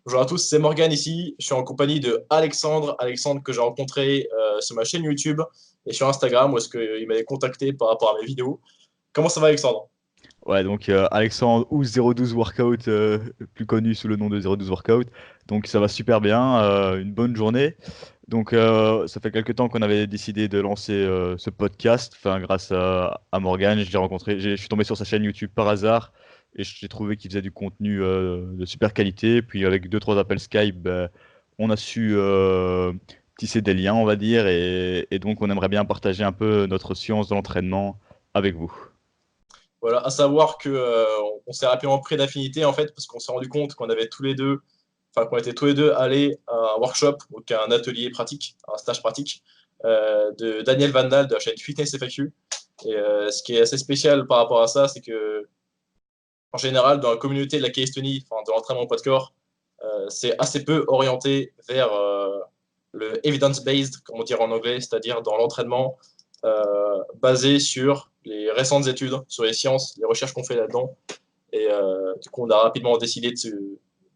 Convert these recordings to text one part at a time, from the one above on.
Bonjour à tous, c'est Morgan ici. Je suis en compagnie de Alexandre. Alexandre que j'ai rencontré sur ma chaîne YouTube et sur Instagram où est-ce qu'il m'avait contacté par rapport à mes vidéos. Comment ça va Alexandre? Ouais, donc Alexandre ou 012 Workout, plus connu sous le nom de 012 Workout. Donc ça va super bien, une bonne journée. Donc ça fait quelques temps qu'on avait décidé de lancer ce podcast, enfin grâce à Morgan. Je suis tombé sur sa chaîne YouTube par hasard et j'ai trouvé qu'il faisait du contenu de super qualité. Puis avec deux trois appels Skype, ben, on a su tisser des liens, on va dire, et donc on aimerait bien partager un peu notre science de l'entraînement avec vous. Voilà, à savoir que on s'est rapidement pris d'affinité en fait parce qu'on s'est rendu compte qu'on avait tous les deux, enfin qu'on était tous les deux allés à un workshop, donc à un atelier pratique, un stage pratique de Daniel Vandal de la chaîne Fitness FAQ. Et ce qui est assez spécial par rapport à ça, c'est que en général dans la communauté de la calisthénie, enfin de l'entraînement poids de corps, c'est assez peu orienté vers le evidence-based, comme on dirait en anglais, c'est-à-dire dans l'entraînement basé sur les récentes études, sur les sciences, les recherches qu'on fait là-dedans. Et du coup, on a rapidement décidé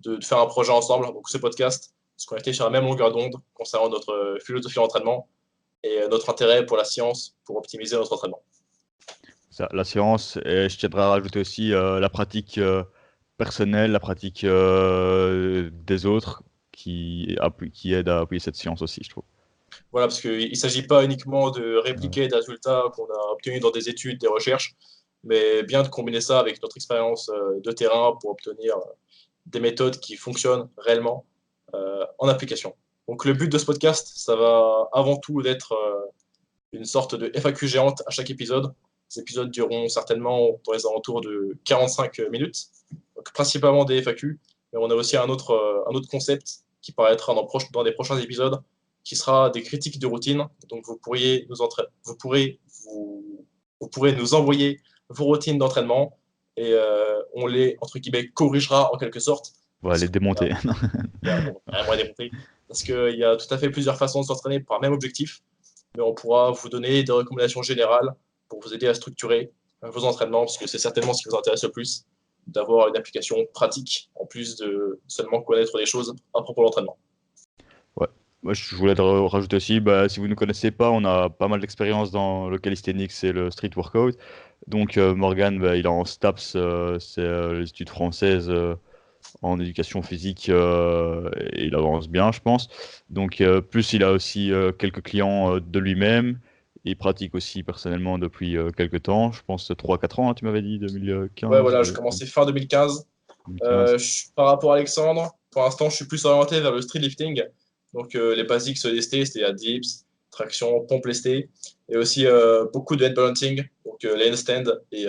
de faire un projet ensemble, donc ce podcast, parce qu'on était sur la même longueur d'onde concernant notre philosophie d'entraînement et notre intérêt pour la science pour optimiser notre entraînement. La science, et je tiendrais à rajouter aussi la pratique personnelle, la pratique des autres qui aide à appuyer cette science aussi, je trouve. Voilà, parce qu'il ne s'agit pas uniquement de Ouais. répliquer des résultats qu'on a obtenus dans des études, des recherches, mais bien de combiner ça avec notre expérience de terrain pour obtenir des méthodes qui fonctionnent réellement en application. Donc le but de ce podcast, ça va avant tout d'être une sorte de FAQ géante à chaque épisode. Ces épisodes dureront certainement dans les alentours de 45 minutes, donc principalement des FAQ, mais on a aussi un autre concept qui paraîtra dans les prochains épisodes, qui sera des critiques de routine. Donc vous pourrez nous envoyer vos routines d'entraînement et on les entre guillemets corrigera en quelque sorte On va parce les qu'il démonter. y a, bon, rien à démonter parce qu'il y a tout à fait plusieurs façons de s'entraîner pour un même objectif, mais on pourra vous donner des recommandations générales pour vous aider à structurer vos entraînements, parce que c'est certainement ce qui vous intéresse le plus, d'avoir une application pratique, en plus de seulement connaître des choses à propos de l'entraînement. Ouais. Moi, je voulais rajouter aussi, bah, si vous ne connaissez pas, on a pas mal d'expérience dans le calisthenics et le street workout. Donc Morgan, bah, il est en STAPS, c'est les études françaises en éducation physique, et il avance bien, je pense. Donc plus il a aussi quelques clients de lui-même. Il pratique aussi personnellement depuis quelques temps, je pense 3 4 ans, hein, tu m'avais dit, Ouais, 2015, voilà, je commençais fin 2015. 2015. Par rapport à Alexandre, pour l'instant, je suis plus orienté vers le street lifting. Donc, les basiques se lester, c'est-à-dire dips, traction, pompe lestée. Et aussi beaucoup de head balancing, donc les handstands et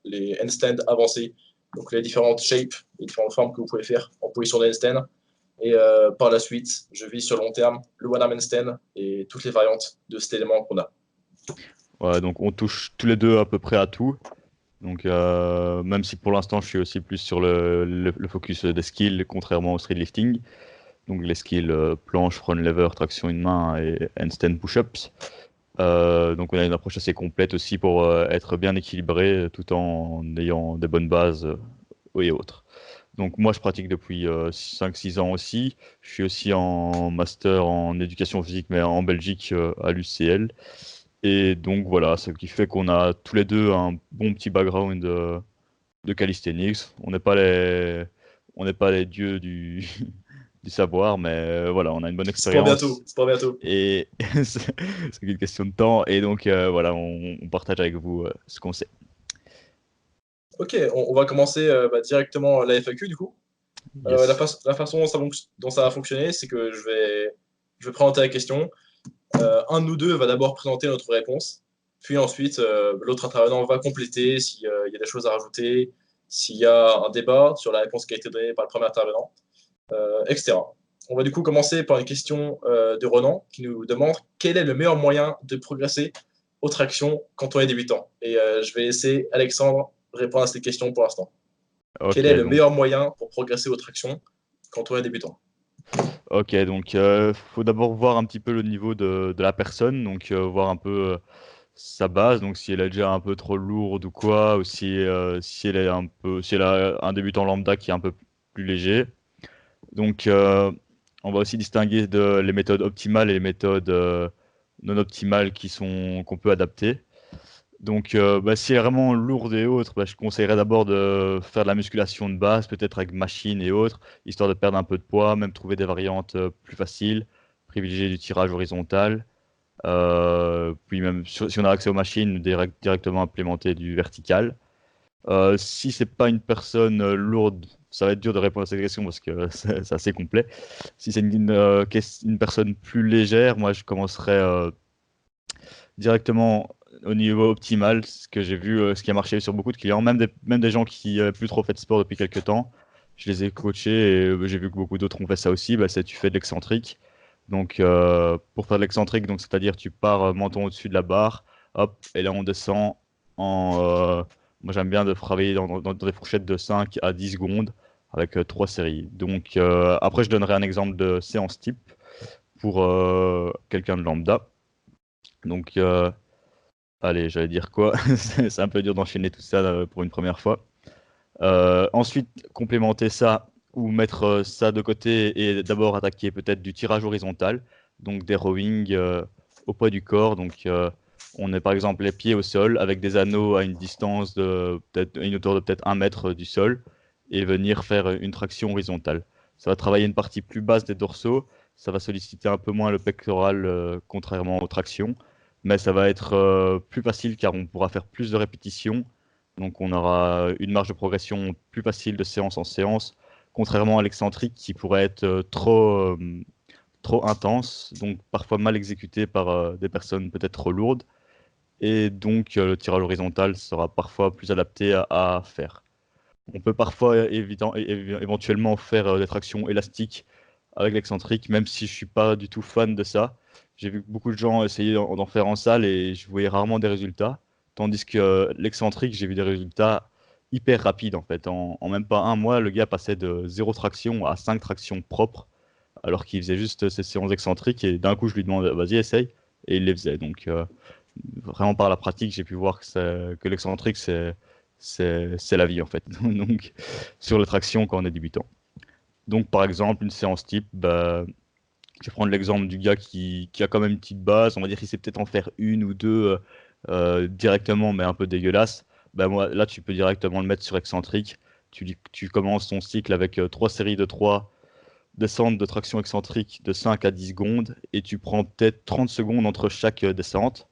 les handstands avancés. Donc, les différentes shapes, les différentes formes que vous pouvez faire en position de handstand. Et par la suite, je vis sur le long terme le one arm handstand et toutes les variantes de cet élément qu'on a. Ouais, donc on touche tous les deux à peu près à tout. Donc même si pour l'instant je suis aussi plus sur le focus des skills, contrairement au street lifting. Donc les skills planche, front lever, traction une main et handstand push-ups. Donc on a une approche assez complète aussi pour être bien équilibré tout en ayant des bonnes bases et autres. Donc moi je pratique depuis 5-6 ans aussi. Je suis aussi en master en éducation physique mais en Belgique à l'UCL. Et donc voilà, ce qui fait qu'on a tous les deux un bon petit background de calisthenics. On n'est pas les dieux du savoir, mais voilà, on a une bonne C'est pour bientôt, expérience c'est pour bientôt. et c'est qu'une question de temps. Et donc voilà, on partage avec vous ce qu'on sait. Ok, on va commencer directement la FAQ du coup. Yes. La façon dont ça va fonctionner, c'est que je vais présenter la question. Un de nous deux va d'abord présenter notre réponse, puis ensuite l'autre intervenant va compléter s'il y a des choses à rajouter, s'il y a un débat sur la réponse qui a été donnée par le premier intervenant, etc. On va du coup commencer par une question de Ronan qui nous demande quel est le meilleur moyen de progresser aux tractions quand on est débutant. Et je vais laisser Alexandre répondre à cette question pour l'instant. Quel Ok, est le donc meilleur moyen pour progresser aux tractions quand on est débutant? faut d'abord voir un petit peu le niveau de la personne, donc voir un peu sa base, donc si elle est déjà un peu trop lourde ou quoi, ou si elle est un peu, si elle a un débutant lambda qui est un peu plus léger. Donc, on va aussi distinguer les méthodes optimales et les méthodes non optimales qu'on peut adapter. Donc, si elle est vraiment lourde et autres, je conseillerais d'abord de faire de la musculation de base, peut-être avec machine et autres, histoire de perdre un peu de poids, même trouver des variantes plus faciles, privilégier du tirage horizontal. Puis même si on a accès aux machines, directement implémenter du vertical. Si c'est pas une personne lourde, ça va être dur de répondre à cette question parce que c'est assez complet. Si c'est une personne plus légère, moi je commencerai directement au niveau optimal, ce que j'ai vu, ce qui a marché sur beaucoup de clients, même des gens qui n'avaient plus trop fait de sport depuis quelques temps. Je les ai coachés et j'ai vu que beaucoup d'autres ont fait ça aussi. C'est tu fais de l'excentrique. Donc, pour faire de l'excentrique, donc c'est-à-dire tu pars menton au-dessus de la barre, hop, et là on descend en. Moi j'aime bien de travailler dans des fourchettes de 5 à 10 secondes avec 3 séries. Donc, après je donnerai un exemple de séance type pour quelqu'un de lambda. Donc, allez, j'allais dire quoi? C'est un peu dur d'enchaîner tout ça pour une première fois. Ensuite, complémenter ça ou mettre ça de côté et d'abord attaquer peut-être du tirage horizontal, donc des rowing au poids du corps. Donc, on est par exemple les pieds au sol avec des anneaux à une distance de peut-être une hauteur de peut-être 1 mètre du sol et venir faire une traction horizontale. Ça va travailler une partie plus basse des dorsaux, ça va solliciter un peu moins le pectoral contrairement aux tractions, mais ça va être plus facile car on pourra faire plus de répétitions. Donc on aura une marge de progression plus facile de séance en séance, contrairement à l'excentrique qui pourrait être trop intense, donc parfois mal exécuté par des personnes peut-être trop lourdes. Et donc le tirage horizontal sera parfois plus adapté à faire. On peut parfois éventuellement faire des tractions élastiques avec l'excentrique, même si je suis pas du tout fan de ça. J'ai vu beaucoup de gens essayer d'en faire en salle et je voyais rarement des résultats. Tandis que l'excentrique, j'ai vu des résultats hyper rapides en fait. En même pas un mois, le gars passait de 0 traction à 5 tractions propres, alors qu'il faisait juste ses séances excentriques et d'un coup je lui demande vas-y essaye et il les faisait. Donc vraiment par la pratique, j'ai pu voir que l'excentrique c'est la vie en fait. Donc sur les tractions quand on est débutant. Donc par exemple une séance type, je vais prendre l'exemple du gars qui a quand même une petite base, on va dire qu'il sait peut-être en faire une ou deux directement, mais un peu dégueulasse. Moi, là, tu peux directement le mettre sur excentrique. Tu commences ton cycle avec 3 séries de 3 descentes de traction excentrique de 5 à 10 secondes, et tu prends peut-être 30 secondes entre chaque descente.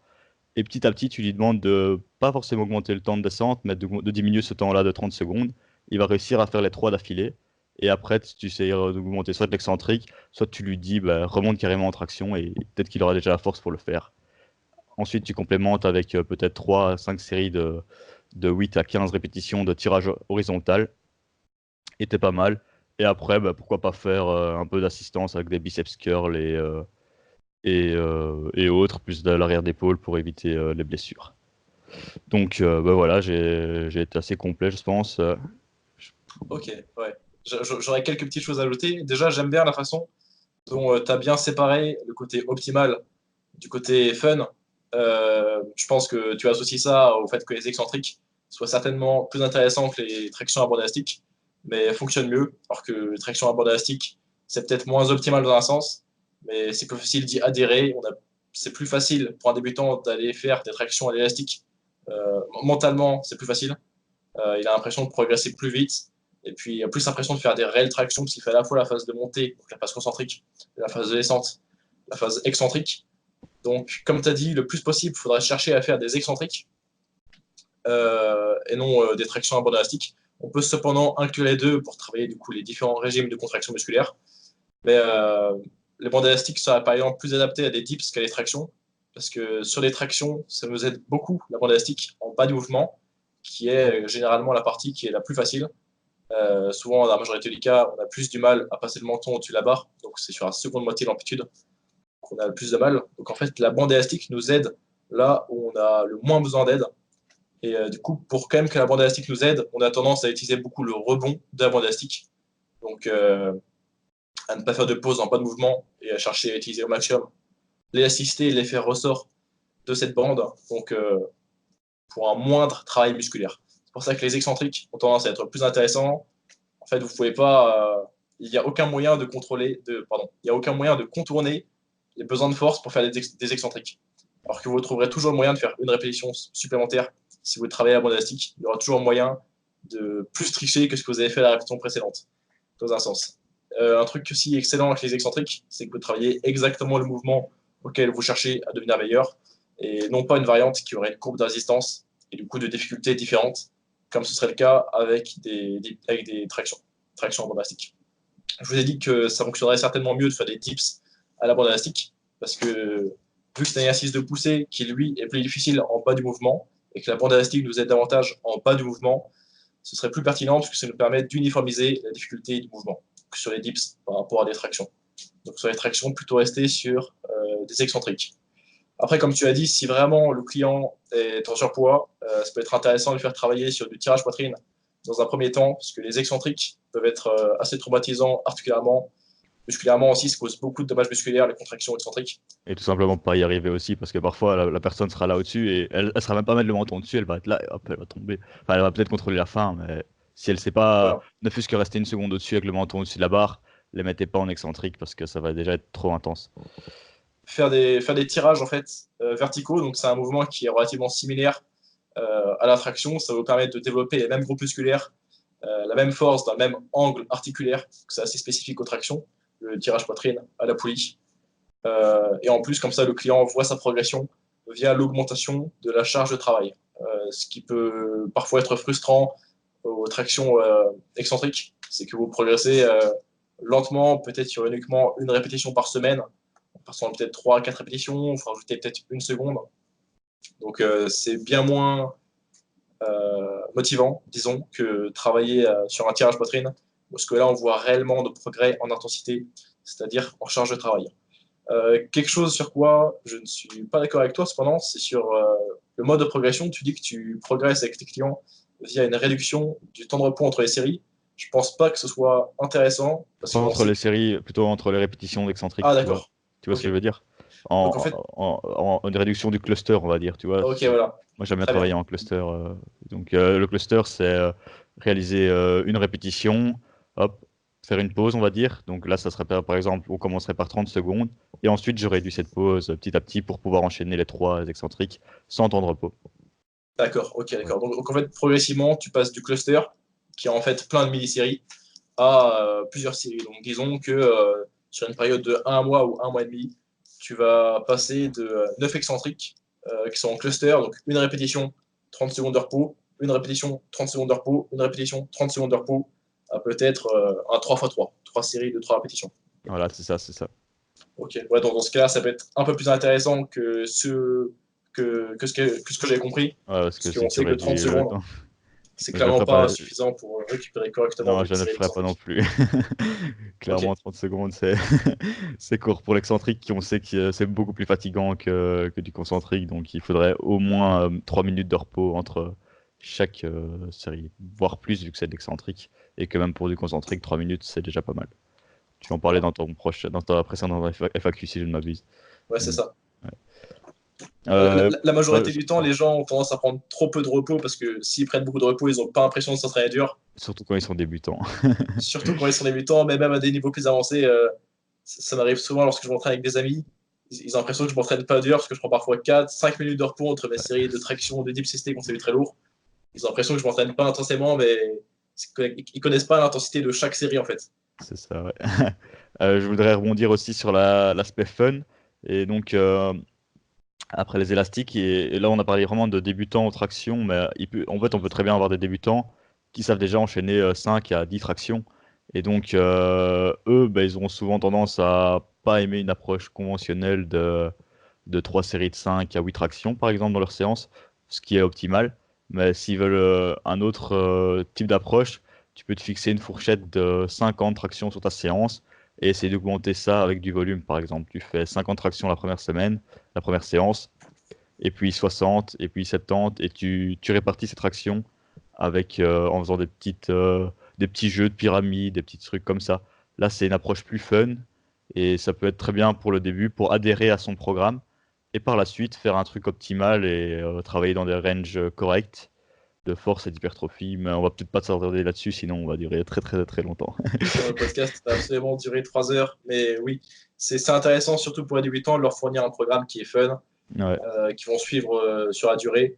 Et petit à petit, tu lui demandes de pas forcément augmenter le temps de descente, mais de diminuer ce temps-là de 30 secondes. Il va réussir à faire les 3 d'affilée. Et après, tu essaies d'augmenter soit de l'excentrique, soit tu lui dis remonte carrément en traction et peut-être qu'il aura déjà la force pour le faire. Ensuite, tu complémentes avec peut-être 3 à 5 séries de 8 à 15 répétitions de tirage horizontal. Et t'es pas mal. Et après, pourquoi pas faire un peu d'assistance avec des biceps curls et autres, plus de l'arrière d'épaule pour éviter les blessures. Donc voilà, j'ai été assez complet, je pense. Ok, ouais. J'aurais quelques petites choses à ajouter. Déjà, j'aime bien la façon dont tu as bien séparé le côté optimal du côté fun. Je pense que tu associes ça au fait que les excentriques soient certainement plus intéressants que les tractions à bord élastique, mais fonctionnent mieux, alors que les tractions à bord élastique, c'est peut-être moins optimal dans un sens, mais c'est plus facile d'y adhérer. C'est plus facile pour un débutant d'aller faire des tractions à l'élastique. Mentalement, c'est plus facile. Il a l'impression de progresser plus vite. Et puis, il a plus l'impression de faire des réelles tractions, parce qu'il fait à la fois la phase de montée, donc la phase concentrique, et la phase de descente, la phase excentrique. Donc, comme tu as dit, le plus possible, il faudrait chercher à faire des excentriques et non des tractions à bord élastique. On peut cependant inclure les deux pour travailler du coup les différents régimes de contraction musculaire. Mais les bandes élastiques seraient par exemple plus adaptées à des dips qu'à des tractions, parce que sur les tractions, ça nous aide beaucoup la bande élastique en bas du mouvement, qui est généralement la partie qui est la plus facile. Souvent, dans la majorité des cas, on a plus du mal à passer le menton au-dessus de la barre, donc c'est sur la seconde moitié de l'amplitude qu'on a le plus de mal. Donc en fait, la bande élastique nous aide là où on a le moins besoin d'aide. Et du coup, pour quand même que la bande élastique nous aide, on a tendance à utiliser beaucoup le rebond de la bande élastique. Donc à ne pas faire de pause en bas de mouvement et à chercher à utiliser au maximum l'élasticité et l'effet ressort de cette bande. Donc pour un moindre travail musculaire. C'est pour ça que les excentriques ont tendance à être plus intéressants. En fait, vous pouvez pas il n'y a aucun moyen de il y a aucun moyen de contourner les besoins de force pour faire des excentriques. Alors que vous trouverez toujours le moyen de faire une répétition supplémentaire si vous travaillez à bande élastique. Il y aura toujours moyen de plus tricher que ce que vous avez fait à la répétition précédente, dans un sens. Un truc aussi excellent avec les excentriques, c'est que vous travaillez exactement le mouvement auquel vous cherchez à devenir meilleur, et non pas une variante qui aurait une courbe de résistance et du coup de difficultés différentes, comme ce serait le cas avec des tractions en bande élastique. Je vous ai dit que ça fonctionnerait certainement mieux de faire des dips à la bande élastique, parce que vu que c'est un exercice de poussée qui, lui, est plus difficile en bas du mouvement, et que la bande élastique nous aide davantage en bas du mouvement, ce serait plus pertinent, parce que ça nous permet d'uniformiser la difficulté du mouvement que sur les dips par rapport à des tractions. Donc sur les tractions, plutôt rester sur des excentriques. Après, comme tu as dit, si vraiment le client est en surpoids, ça peut être intéressant de le faire travailler sur du tirage poitrine dans un premier temps, parce que les excentriques peuvent être assez traumatisants articulairement. Musculairement aussi, ça cause beaucoup de dommages musculaires, les contractions excentriques. Et tout simplement pas y arriver aussi, parce que parfois la personne sera là au-dessus et elle sera même pas mettre le menton dessus, elle va être là et hop, elle va tomber. Enfin, elle va peut-être contrôler la fin, mais si elle sait pas, Voilà. ne fût-ce que rester une seconde au-dessus avec le menton au-dessus de la barre, les mettez pas en excentrique parce que ça va déjà être trop intense. Faire des tirages en fait, verticaux, donc c'est un mouvement qui est relativement similaire à la traction. Ça va vous permettre de développer les mêmes groupes musculaires, la même force, dans le même angle articulaire, c'est assez spécifique aux tractions, le tirage poitrine à la poulie. Et en plus, comme ça, le client voit sa progression via l'augmentation de la charge de travail, ce qui peut parfois être frustrant aux tractions excentriques, c'est que vous progressez lentement, peut-être sur uniquement une répétition par semaine, en passant peut-être 3 à 4 répétitions, il faut rajouter peut-être une seconde. Donc c'est bien moins motivant, disons, que travailler sur un tirage poitrine, parce que là, on voit réellement de progrès en intensité, c'est-à-dire en charge de travail. Quelque chose sur quoi je ne suis pas d'accord avec toi, cependant, c'est sur le mode de progression. Tu dis que tu progresses avec tes clients via une réduction du temps de repos entre les séries. Je pense pas que ce soit intéressant, parce Pas qu'on entre sait les que... séries, plutôt entre les répétitions d'excentrique, Ah, tu vois. d'accord. Tu vois ce Ok. que je veux dire? Donc, en fait, Une réduction du cluster, on va dire, tu vois. ok, voilà. Moi, j'aime bien Très bien. travailler en cluster. Donc, le cluster, c'est réaliser une répétition, hop, faire une pause, on va dire. Donc là, ça serait par exemple, on commencerait par 30 secondes. Et ensuite, je réduis cette pause petit à petit pour pouvoir enchaîner les 3 excentriques sans temps de repos. D'accord, ok, Ouais. d'accord. Donc, en fait, progressivement, tu passes du cluster, qui est en fait plein de mini-séries, à plusieurs séries. Donc, disons que sur une période de 1 mois ou 1 mois et demi, tu vas passer de 9 excentriques qui sont en cluster, donc une répétition, 30 secondes de repos, une répétition, 30 secondes de repos, une répétition, 30 secondes de repos, à peut-être un 3 x 3, 3 séries de 3 répétitions. Voilà, c'est ça, c'est ça. Ok, ouais, donc dans ce cas-là, ça peut être un peu plus intéressant que ce que j'avais compris, Ouais, parce que parce si qu'on tu sait que 30 réduis le secondes, temps, c'est je le clairement ferai pas pas. suffisant pour récupérer correctement Non, je une ne le série ferai pas non d'excentriques. plus. Ok, Clairement, 30 secondes, c'est c'est court pour l'excentrique, qui on sait que c'est beaucoup plus fatigant que du concentrique. Donc, il faudrait au moins 3 minutes de repos entre chaque série, voire plus, vu que c'est de l'excentrique. Et que même pour du concentrique, 3 minutes, c'est déjà pas mal. Tu en parlais voilà. dans dans ta précédente FAQ, si je ne m'abuse. Ouais, c'est Mm. ça. Ouais. La, Euh, la ouais, majorité du temps, les gens ont tendance à prendre trop peu de repos parce que s'ils prennent beaucoup de repos, ils n'ont pas l'impression de s'entraîner dur. surtout quand ils sont débutants. Surtout quand ils sont débutants, mais même à des niveaux plus avancés. Ça m'arrive souvent lorsque je m'entraîne avec des amis. Ils ont l'impression que je m'entraîne pas dur parce que je prends parfois 4 5 minutes de repos entre mes séries de traction, de deep systé qu'on s'est vu très lourd. Ils ont l'impression que je m'entraîne pas intensément, mais ils connaissent pas l'intensité de chaque série en fait. C'est ça, ouais. Je voudrais rebondir aussi sur l'aspect fun. Et donc, après les élastiques, et là on a parlé vraiment de débutants en traction, mais en fait on peut très bien avoir des débutants qui savent déjà enchaîner 5 à 10 tractions. Et donc eux, ben, ils auront souvent tendance à pas aimer une approche conventionnelle de 3 séries de 5 à 8 tractions, par exemple, dans leur séance, ce qui est optimal. Mais s'ils veulent un autre type d'approche, tu peux te fixer une fourchette de 50 tractions sur ta séance et essayer d'augmenter ça avec du volume, par exemple. Tu fais 50 tractions la première semaine, la première séance, et puis 60, et puis 70, et tu répartis ces tractions avec, en faisant des petits jeux de pyramide, des petits trucs comme ça. Là, c'est une approche plus fun, et ça peut être très bien pour le début, pour adhérer à son programme, et par la suite faire un truc optimal et travailler dans des ranges corrects, de force et d'hypertrophie, mais on va peut-être pas s'attarder là-dessus, sinon on va durer très très très longtemps. Le podcast va absolument durer 3 heures, mais oui, c'est intéressant, surtout pour les débutants, de leur fournir un programme qui est fun, Ouais, qui vont suivre sur la durée.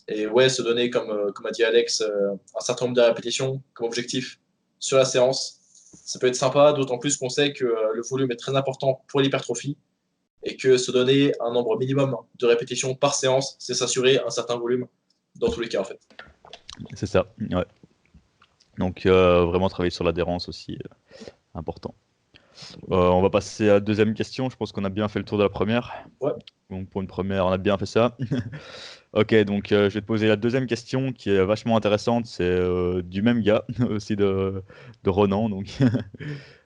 Et ouais, se donner, comme a dit Alex, un certain nombre de répétitions comme objectif sur la séance. Ça peut être sympa, d'autant plus qu'on sait que le volume est très important pour l'hypertrophie et que se donner un nombre minimum de répétitions par séance, c'est s'assurer un certain volume dans tous les cas en fait. c'est ça. Ouais. Donc vraiment travailler sur l'adhérence aussi, important. On va passer à la deuxième question. Je pense qu'on a bien fait le tour de la première. Ouais. Donc pour une première, on a bien fait ça. Ok, donc je vais te poser la deuxième question qui est vachement intéressante. C'est du même gars, aussi de Ronan. Donc,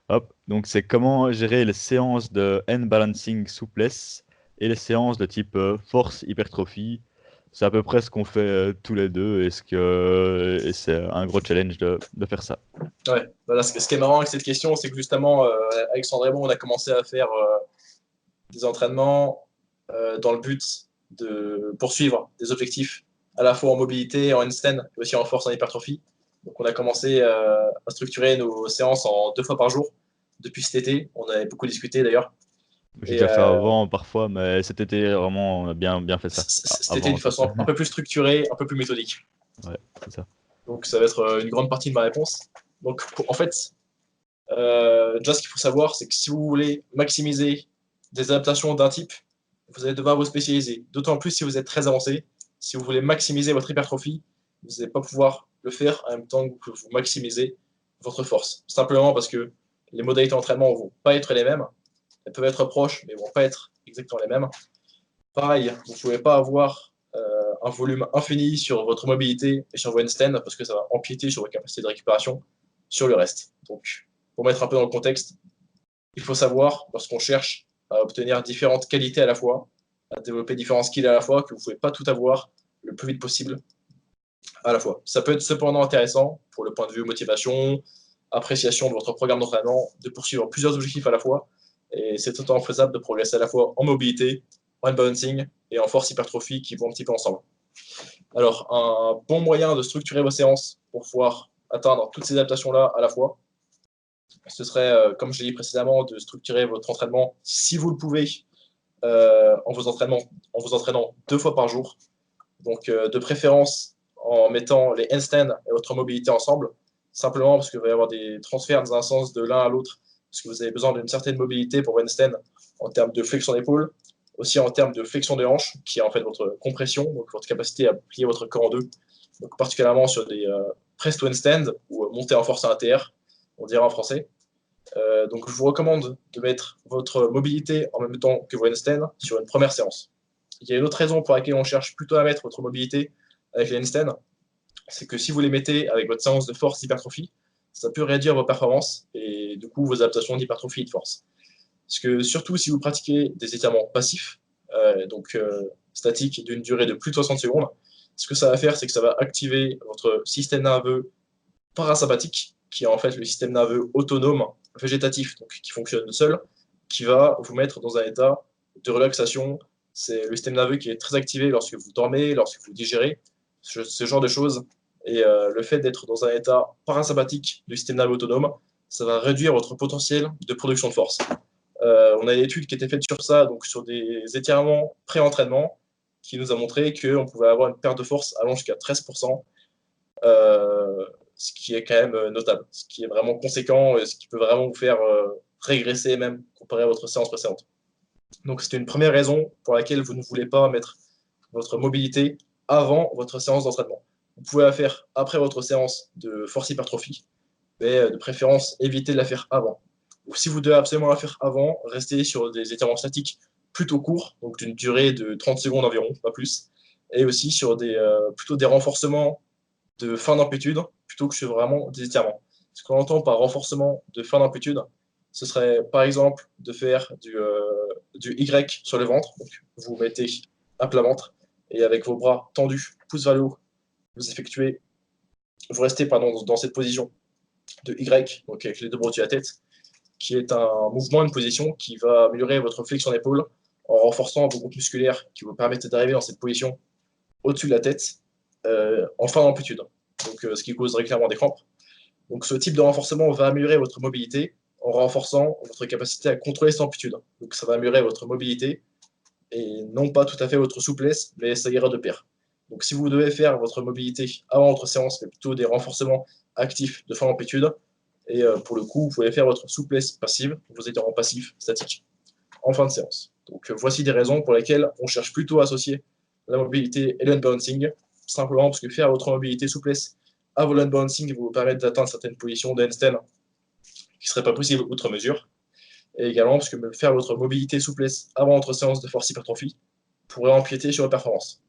hop. Donc c'est comment gérer les séances de hand balancing souplesse et les séances de type force hypertrophie. C'est à peu près ce qu'on fait tous les deux. Et c'est un gros challenge de faire ça. Ouais. Voilà, ce qui est marrant avec cette question, c'est que justement, Alexandre et moi, on a commencé à faire des entraînements dans le but de poursuivre des objectifs à la fois en mobilité, en handstand et aussi en force, en hypertrophie. Donc on a commencé à structurer nos séances en 2 fois par jour depuis cet été. On avait beaucoup discuté d'ailleurs. J'ai Et déjà fait avant parfois, mais cet été, vraiment, on a bien fait ça. cet été Avant, d'une façon un peu plus structurée, un peu plus méthodique. ouais, c'est ça. Donc ça va être une grande partie de ma réponse. Donc en fait, déjà ce qu'il faut savoir, c'est que si vous voulez maximiser des adaptations d'un type, vous allez devoir vous spécialiser. D'autant plus si vous êtes très avancé. Si vous voulez maximiser votre hypertrophie, vous n'allez pas pouvoir le faire en même temps que vous maximisez votre force. Simplement parce que les modalités d'entraînement ne vont pas être les mêmes. Elles peuvent être proches, mais ne vont pas être exactement les mêmes. Pareil, vous ne pouvez pas avoir un volume infini sur votre mobilité et sur vos handstands parce que ça va empiéter sur vos capacités de récupération sur le reste. Donc, pour mettre un peu dans le contexte, il faut savoir, lorsqu'on cherche à obtenir différentes qualités à la fois, à développer différents skills à la fois, que vous ne pouvez pas tout avoir le plus vite possible à la fois. Ça peut être cependant intéressant pour le point de vue motivation, appréciation de votre programme d'entraînement, de poursuivre plusieurs objectifs à la fois. Et c'est totalement faisable de progresser à la fois en mobilité, en balancing et en force hypertrophie qui vont un petit peu ensemble. Alors, un bon moyen de structurer vos séances pour pouvoir atteindre toutes ces adaptations-là à la fois, ce serait, comme je l'ai dit précédemment, de structurer votre entraînement, si vous le pouvez, en vous entraînant 2 fois par jour. Donc, de préférence, en mettant les handstands et votre mobilité ensemble, simplement parce qu'il va y avoir des transferts dans un sens de l'un à l'autre, parce que vous avez besoin d'une certaine mobilité pour vos handstands en termes de flexion d'épaule, aussi en termes de flexion des hanches, qui est en fait votre compression, donc votre capacité à plier votre corps en deux, donc particulièrement sur des press to handstand ou montée en force à l'intérieur, on dirait en français. Donc je vous recommande de mettre votre mobilité en même temps que vos handstands sur une première séance. Il y a une autre raison pour laquelle on cherche plutôt à mettre votre mobilité avec les handstands, c'est que si vous les mettez avec votre séance de force d'hypertrophie, ça peut réduire vos performances et du coup vos adaptations d'hypertrophie et de force. Parce que surtout si vous pratiquez des étirements passifs, statiques d'une durée de plus de 60 secondes, ce que ça va faire, c'est que ça va activer votre système nerveux parasympathique, qui est en fait le système nerveux autonome végétatif, donc qui fonctionne seul, qui va vous mettre dans un état de relaxation. C'est le système nerveux qui est très activé lorsque vous dormez, lorsque vous digérez, ce genre de choses. Et le fait d'être dans un état parasympathique du système nerveux autonome, ça va réduire votre potentiel de production de force. On a une étude qui était faite sur ça, donc sur des étirements pré-entraînement, qui nous a montré qu'on pouvait avoir une perte de force allant jusqu'à 13%, ce qui est quand même notable, ce qui est vraiment conséquent, ce qui peut vraiment vous faire régresser même comparé à votre séance précédente. Donc c'est une première raison pour laquelle vous ne voulez pas mettre votre mobilité avant votre séance d'entraînement. Vous pouvez la faire après votre séance de force hypertrophie, mais de préférence évitez de la faire avant. Ou si vous devez absolument la faire avant, restez sur des étirements statiques plutôt courts, donc d'une durée de 30 secondes environ, pas plus, et aussi sur plutôt des renforcements de fin d'amplitude plutôt que sur vraiment des étirements. Ce qu'on entend par renforcement de fin d'amplitude, ce serait par exemple de faire du Y sur le ventre. Donc, vous mettez à plat ventre et avec vos bras tendus, pouce vers le haut, vous restez dans cette position de Y, donc avec les deux bras au-dessus de la tête, qui est un mouvement, une position qui va améliorer votre flexion d'épaule en renforçant vos groupes musculaires qui vous permettent d'arriver dans cette position au-dessus de la tête en fin d'amplitude, donc ce qui causerait clairement des crampes. Donc ce type de renforcement va améliorer votre mobilité en renforçant votre capacité à contrôler cette amplitude. Donc ça va améliorer votre mobilité et non pas tout à fait votre souplesse, mais ça ira de pair. Donc si vous devez faire votre mobilité avant votre séance, mais plutôt des renforcements actifs de fin d'amplitude, et pour le coup, vous pouvez faire votre souplesse passive, vos étirements passifs statiques, en fin de séance. Donc voici des raisons pour lesquelles on cherche plutôt à associer la mobilité et l'unbalancing, simplement parce que faire votre mobilité souplesse avant l'unbalancing vous permettre d'atteindre certaines positions de handstand qui ne seraient pas possibles outre mesure, et également parce que faire votre mobilité souplesse avant votre séance de force hypertrophie pourrait empiéter sur la performance.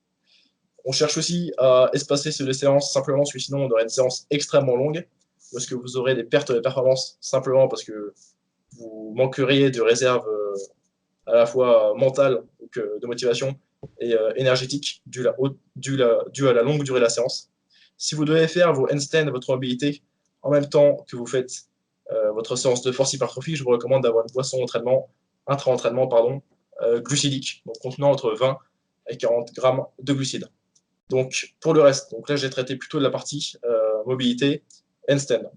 On cherche aussi à espacer ces deux séances simplement parce que sinon on aurait une séance extrêmement longue, parce que vous aurez des pertes de performance simplement parce que vous manqueriez de réserve à la fois mentale, donc de motivation, et énergétique due à la longue durée de la séance. Si vous devez faire vos handstands, votre mobilité, en même temps que vous faites votre séance de force hypertrophie, je vous recommande d'avoir une boisson intra-entraînement glucidique, donc contenant entre 20 et 40 grammes de glucides. Donc pour le reste, donc là j'ai traité plutôt de la partie mobilité, handstand.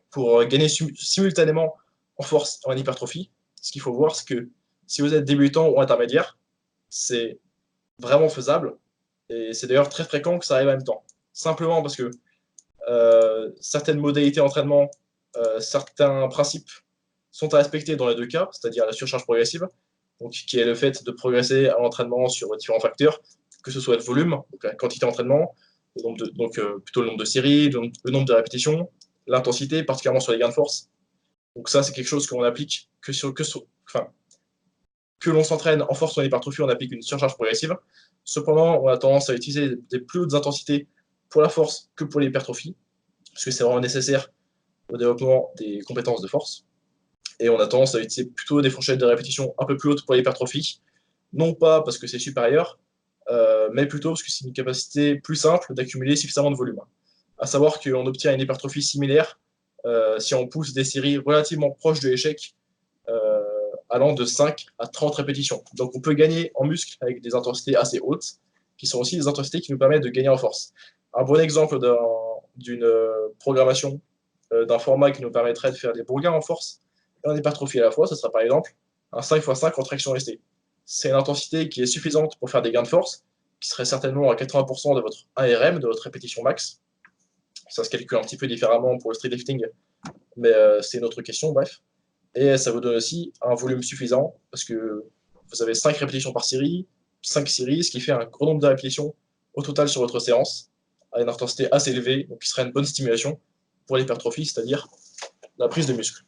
Pour gagner simultanément en force et en hypertrophie, ce qu'il faut voir, c'est que si vous êtes débutant ou intermédiaire, c'est vraiment faisable. Et c'est d'ailleurs très fréquent que ça arrive en même temps. Simplement parce que certaines modalités d'entraînement, certains principes sont à respecter dans les deux cas, c'est-à-dire la surcharge progressive, donc, qui est le fait de progresser à l'entraînement sur différents facteurs, que ce soit le volume, donc la quantité d'entraînement, plutôt le nombre de séries, le nombre de répétitions, l'intensité, particulièrement sur les gains de force. Donc ça, c'est quelque chose qu'on applique que l'on s'entraîne en force ou en hypertrophie, on applique une surcharge progressive. Cependant, on a tendance à utiliser des plus hautes intensités pour la force que pour l'hypertrophie, parce que c'est vraiment nécessaire au développement des compétences de force. Et on a tendance à utiliser plutôt des fourchettes de répétition un peu plus hautes pour l'hypertrophie, non pas parce que c'est supérieur, mais plutôt parce que c'est une capacité plus simple d'accumuler suffisamment de volume. À savoir qu'on obtient une hypertrophie similaire si on pousse des séries relativement proches de l'échec, allant de 5 à 30 répétitions. Donc on peut gagner en muscle avec des intensités assez hautes, qui sont aussi des intensités qui nous permettent de gagner en force. Un bon exemple d'une programmation, d'un format qui nous permettrait de faire des bons gains en force et en hypertrophie à la fois, ce sera par exemple un 5x5 en traction restée. C'est une intensité qui est suffisante pour faire des gains de force, qui serait certainement à 80% de votre ARM, de votre répétition max. Ça se calcule un petit peu différemment pour le street lifting, mais c'est une autre question, bref. Et ça vous donne aussi un volume suffisant, parce que vous avez 5 répétitions par série, 5 séries, ce qui fait un gros nombre de répétitions au total sur votre séance, à une intensité assez élevée, donc qui serait une bonne stimulation pour l'hypertrophie, c'est-à-dire la prise de muscle.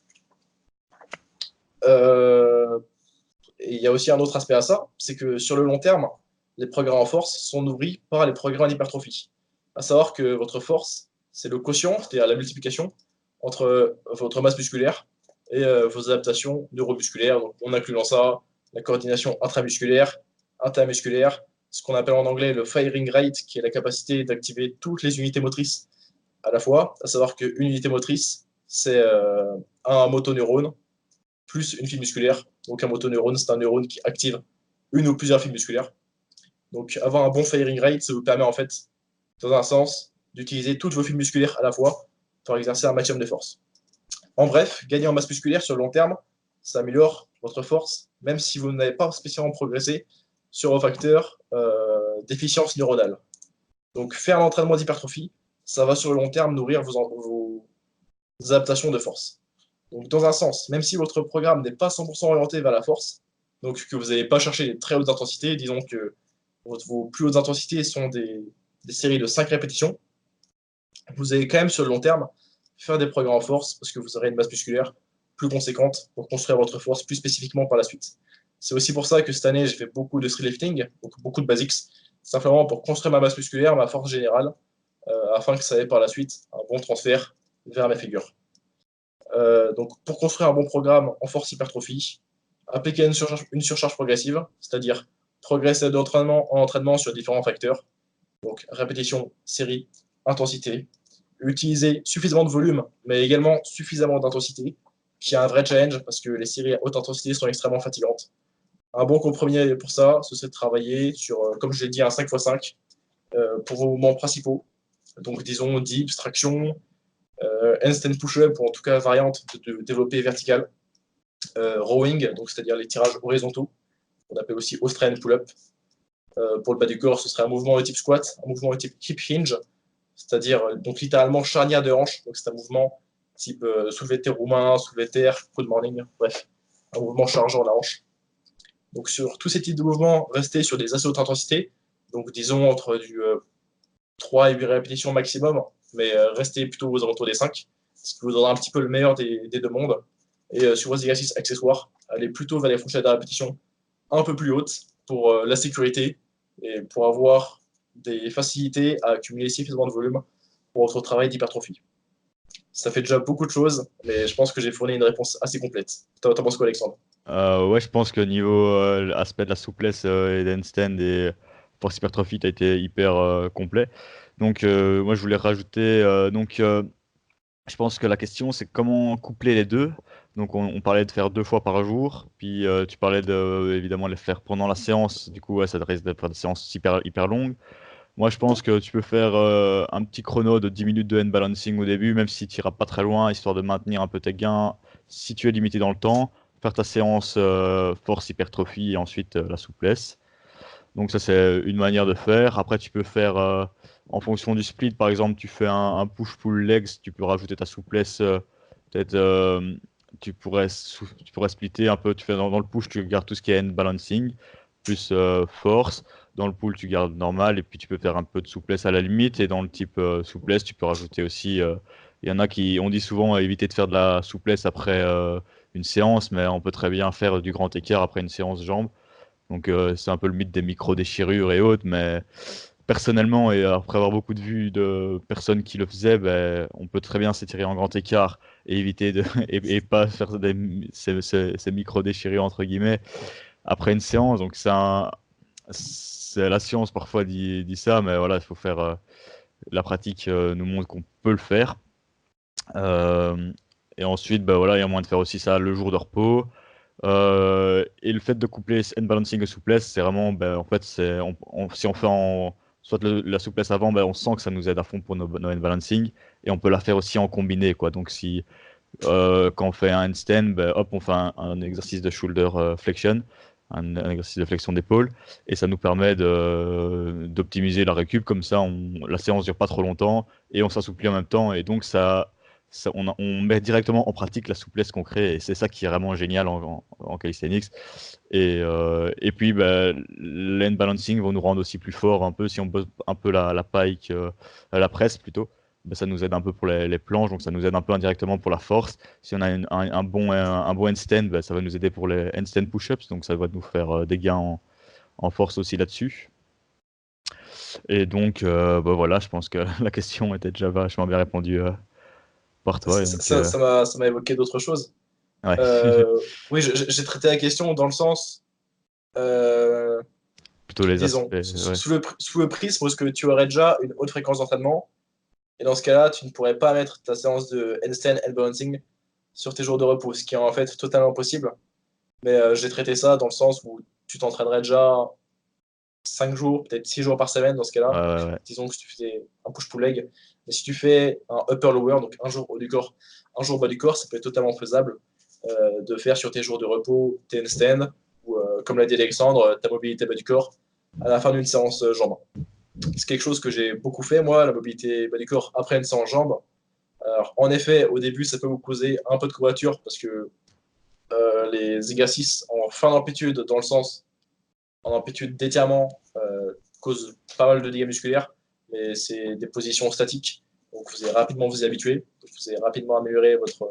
Et il y a aussi un autre aspect à ça, c'est que sur le long terme, les progrès en force sont nourris par les progrès en hypertrophie. À savoir que votre force, c'est le quotient, c'est-à-dire la multiplication entre votre masse musculaire et vos adaptations neuromusculaires. Donc, on inclut dans ça la coordination intramusculaire, intermusculaire, ce qu'on appelle en anglais le firing rate, qui est la capacité d'activer toutes les unités motrices à la fois. À savoir qu'une unité motrice, c'est un motoneurone plus une fibre musculaire. Donc un motoneurone, c'est un neurone qui active une ou plusieurs fibres musculaires. Donc avoir un bon firing rate, ça vous permet en fait, dans un sens, d'utiliser toutes vos fibres musculaires à la fois pour exercer un maximum de force. En bref, gagner en masse musculaire sur le long terme, ça améliore votre force, même si vous n'avez pas spécialement progressé sur vos facteurs d'efficience neuronale. Donc faire l'entraînement d'hypertrophie, ça va sur le long terme nourrir vos adaptations de force. Donc dans un sens, même si votre programme n'est pas 100% orienté vers la force, donc que vous n'allez pas chercher des très hautes intensités, disons que vos plus hautes intensités sont des séries de 5 répétitions, vous allez quand même sur le long terme faire des progrès en force parce que vous aurez une masse musculaire plus conséquente pour construire votre force plus spécifiquement par la suite. C'est aussi pour ça que cette année, j'ai fait beaucoup de street lifting, donc beaucoup de basics, simplement pour construire ma masse musculaire, ma force générale, afin que ça ait par la suite un bon transfert vers mes figures. Donc pour construire un bon programme en force hypertrophie, appliquer une surcharge progressive, c'est-à-dire progresser d'entraînement en entraînement sur différents facteurs, donc répétition, série, intensité, utiliser suffisamment de volume, mais également suffisamment d'intensité, qui est un vrai challenge parce que les séries à haute intensité sont extrêmement fatigantes. Un bon compromis pour ça, ce serait de travailler sur, comme je l'ai dit, un 5x5, pour vos mouvements principaux. Donc, disons dips, traction, handstand push-up, ou en tout cas variante de développé vertical. Rowing, donc c'est-à-dire les tirages horizontaux, qu'on appelle aussi Australian pull-up. Pour le bas du corps, ce serait un mouvement de type squat, un mouvement de type hip hinge, c'est-à-dire donc littéralement charnière de hanche. Donc c'est un mouvement type soulevé de terre roumain, soulevé de terre, good morning, bref, un mouvement chargeant la hanche. Donc sur tous ces types de mouvements, restez sur des assez hautes intensités, donc disons entre du 3 et 8 répétitions maximum, mais restez plutôt aux alentours des 5, ce qui vous donnera un petit peu le meilleur des deux mondes. Et sur vos exercices accessoires, allez plutôt vers les fourchettes de répétition un peu plus hautes pour la sécurité et pour avoir des facilités à accumuler suffisamment de volume pour votre travail d'hypertrophie. Ça fait déjà beaucoup de choses, mais je pense que j'ai fourni une réponse assez complète. T'en penses quoi, Alexandre? Ouais, je pense que niveau aspect de la souplesse et d'handstand et force hypertrophie, tu as été hyper complet. Donc, moi, je voulais rajouter. Je pense que la question, c'est comment coupler les deux. Donc, on parlait de faire 2 fois par jour. Puis, tu parlais de, évidemment, les faire pendant la séance. Du coup, ouais, ça risque de faire des séances hyper longues. Moi, je pense que tu peux faire un petit chrono de 10 minutes de hand balancing au début, même si tu n'iras pas très loin, histoire de maintenir un peu tes gains. Si tu es limité dans le temps, faire ta séance force hypertrophie et ensuite la souplesse. Donc ça, c'est une manière de faire. Après, tu peux faire, en fonction du split, par exemple, tu fais un push-pull legs, tu peux rajouter ta souplesse. Peut-être, tu pourrais splitter un peu. Tu fais dans le push, tu gardes tout ce qui est hand balancing, plus force. Dans le pull, tu gardes normal, et puis tu peux faire un peu de souplesse à la limite. Et dans le type souplesse, tu peux rajouter aussi. Il y en a qui, on dit souvent éviter de faire de la souplesse après une séance, mais on peut très bien faire du grand écart après une séance jambes. Donc c'est un peu le mythe des micro-déchirures et autres, mais personnellement, et après avoir beaucoup de vues de personnes qui le faisaient, ben, on peut très bien s'étirer en grand écart et éviter de et pas faire ces micro-déchirures entre guillemets après une séance. Donc c'est la science parfois dit ça, mais voilà, il faut faire la pratique nous montre qu'on peut le faire. Euh, et ensuite, ben voilà, il y a moyen de faire aussi ça le jour de repos. Et le fait de coupler hand balancing et souplesse, c'est vraiment, ben, en fait, si on fait soit la souplesse avant, ben, on sent que ça nous aide à fond pour nos hand balancing, et on peut la faire aussi en combiné, quoi. Donc si quand on fait un handstand, ben, hop, on fait un exercice de shoulder flexion, un exercice de flexion d'épaule, et ça nous permet d'optimiser la récup. Comme ça, la séance dure pas trop longtemps et on s'assouplit en même temps, et donc on met directement en pratique la souplesse qu'on crée, et c'est ça qui est vraiment génial en calisthenics. Et puis, ben, l'hand balancing vont nous rendre aussi plus forts un peu si on bosse un peu la pike, la presse plutôt. Ben, ça nous aide un peu pour les planches, donc ça nous aide un peu indirectement pour la force. Si on a un bon handstand, ben, ça va nous aider pour les handstand push-ups, donc ça va nous faire des gains en force aussi là-dessus. Et donc, ben voilà, je pense que la question était déjà vachement bien répondue par toi. Et donc, Ça m'a évoqué d'autres choses. ouais. Oui, j'ai traité la question dans le sens, euh, Plutôt les aspects. disons, Ouais. sous le prisme où est-ce que tu aurais déjà une haute fréquence d'entraînement, et dans ce cas-là, tu ne pourrais pas mettre ta séance de handstand and balancing sur tes jours de repos, ce qui est en fait totalement possible. Mais j'ai traité ça dans le sens où tu t'entraînerais déjà 5 jours, peut-être 6 jours par semaine dans ce Ouais, cas-là. ouais. Disons que tu fais un push-pull leg. Mais si tu fais un upper-lower, donc un jour haut du corps, un jour bas du corps, ça peut être totalement faisable de faire sur tes jours de repos tes handstand ou, comme l'a dit Alexandre, ta mobilité bas du corps à la fin d'une séance jambes. C'est quelque chose que j'ai beaucoup fait, moi, la mobilité bas du corps après une séance jambes. Alors, en effet, au début, ça peut vous causer un peu de courbature parce que les exercices en fin d'amplitude, dans le sens en amplitude d'étirement, causent pas mal de dégâts musculaires, mais c'est des positions statiques. Donc vous allez rapidement vous y habituer, vous allez rapidement améliorer votre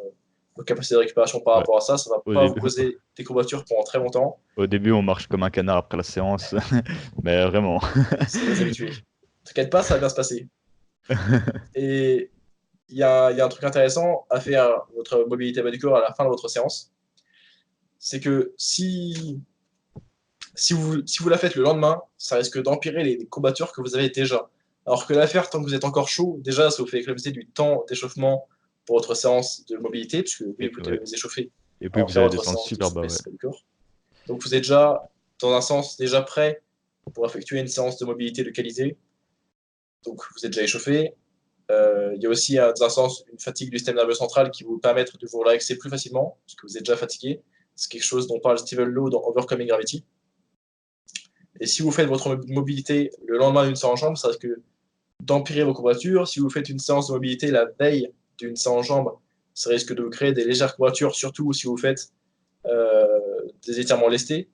capacité de récupération par Ouais. rapport à ça. Ça ne va Au pas vous début, causer des courbatures pendant très longtemps. au début, on marche comme un canard après la séance, mais vraiment. C'est vous habituer. T'inquiète pas, ça va bien se passer. Et il y a un truc intéressant à faire votre mobilité bas du corps à la fin de votre séance. C'est que si vous la faites le lendemain, ça risque d'empirer les courbatures que vous avez déjà. Alors que la faire tant que vous êtes encore chaud, déjà, ça vous fait économiser du temps d'échauffement pour votre séance de mobilité, puisque oui, Et, vous devez ouais. vous échauffer Et puis, avant de vous faire allez votre descendre séance de super bas, ouais. souplesse du corps. Donc vous êtes déjà, dans un sens, déjà prêt pour effectuer une séance de mobilité de qualité. donc vous êtes déjà échauffé. Il y a aussi dans un sens une fatigue du système nerveux central qui vous permettre de vous relaxer plus facilement, parce que vous êtes déjà fatigué. C'est quelque chose dont parle Stephen Lowe dans Overcoming Gravity. Et si vous faites votre mobilité le lendemain d'une séance en jambes, ça risque d'empirer vos courbatures. Si vous faites une séance de mobilité la veille d'une séance en jambes, ça risque de vous créer des légères courbatures, surtout si vous faites des étirements lestés,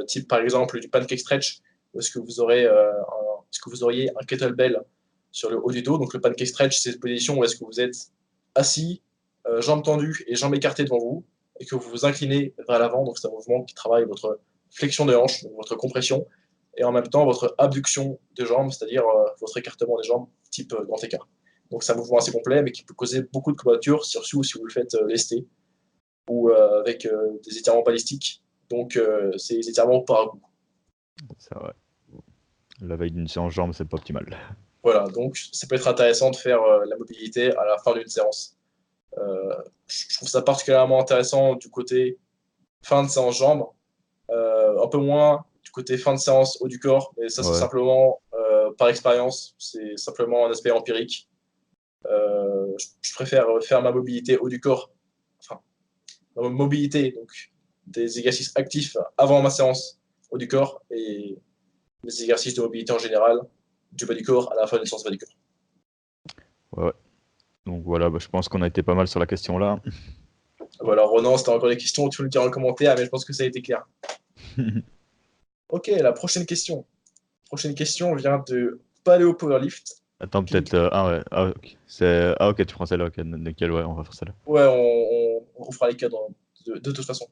type par exemple du pancake stretch, où est-ce que vous auriez un kettlebell sur le haut du dos. Donc le pancake stretch, c'est cette position où est-ce que vous êtes assis, jambes tendues et jambes écartées devant vous, et que vous vous inclinez vers l'avant. Donc c'est un mouvement qui travaille votre flexion de hanche, donc votre compression, et en même temps votre abduction de jambes, c'est-à-dire votre écartement des jambes, type grand écart. Donc c'est un mouvement assez complet, mais qui peut causer beaucoup de courbatures, surtout si vous le faites lesté ou avec des étirements balistiques. Donc c'est des étirements par à coup. Ça, ouais. La veille d'une séance jambes, c'est pas optimal. Voilà, donc ça peut être intéressant de faire la mobilité à la fin d'une séance. Je trouve ça particulièrement intéressant du côté fin de séance jambes, un peu moins du côté fin de séance haut du corps, mais ça c'est simplement par expérience, c'est simplement un aspect empirique. Je préfère faire ma mobilité haut du corps, enfin, ma mobilité, donc des exercices actifs avant ma séance haut du corps et des exercices de mobilité en général du bas du corps à la fin d'une séance bas du corps. Ouais. Donc voilà, je pense qu'on a été pas mal sur la question là. Voilà, Ronan, si tu as encore des questions, tu peux le dire en commentaire, mais je pense que ça a été clair. Ok, la prochaine question. La prochaine question vient de Paléo Powerlift. Attends, peut-être. Ouais. Ok. Ok, tu prends celle-là. Ok, nickel, ouais, on va faire celle-là. Ouais, on fera les cas de toute façon.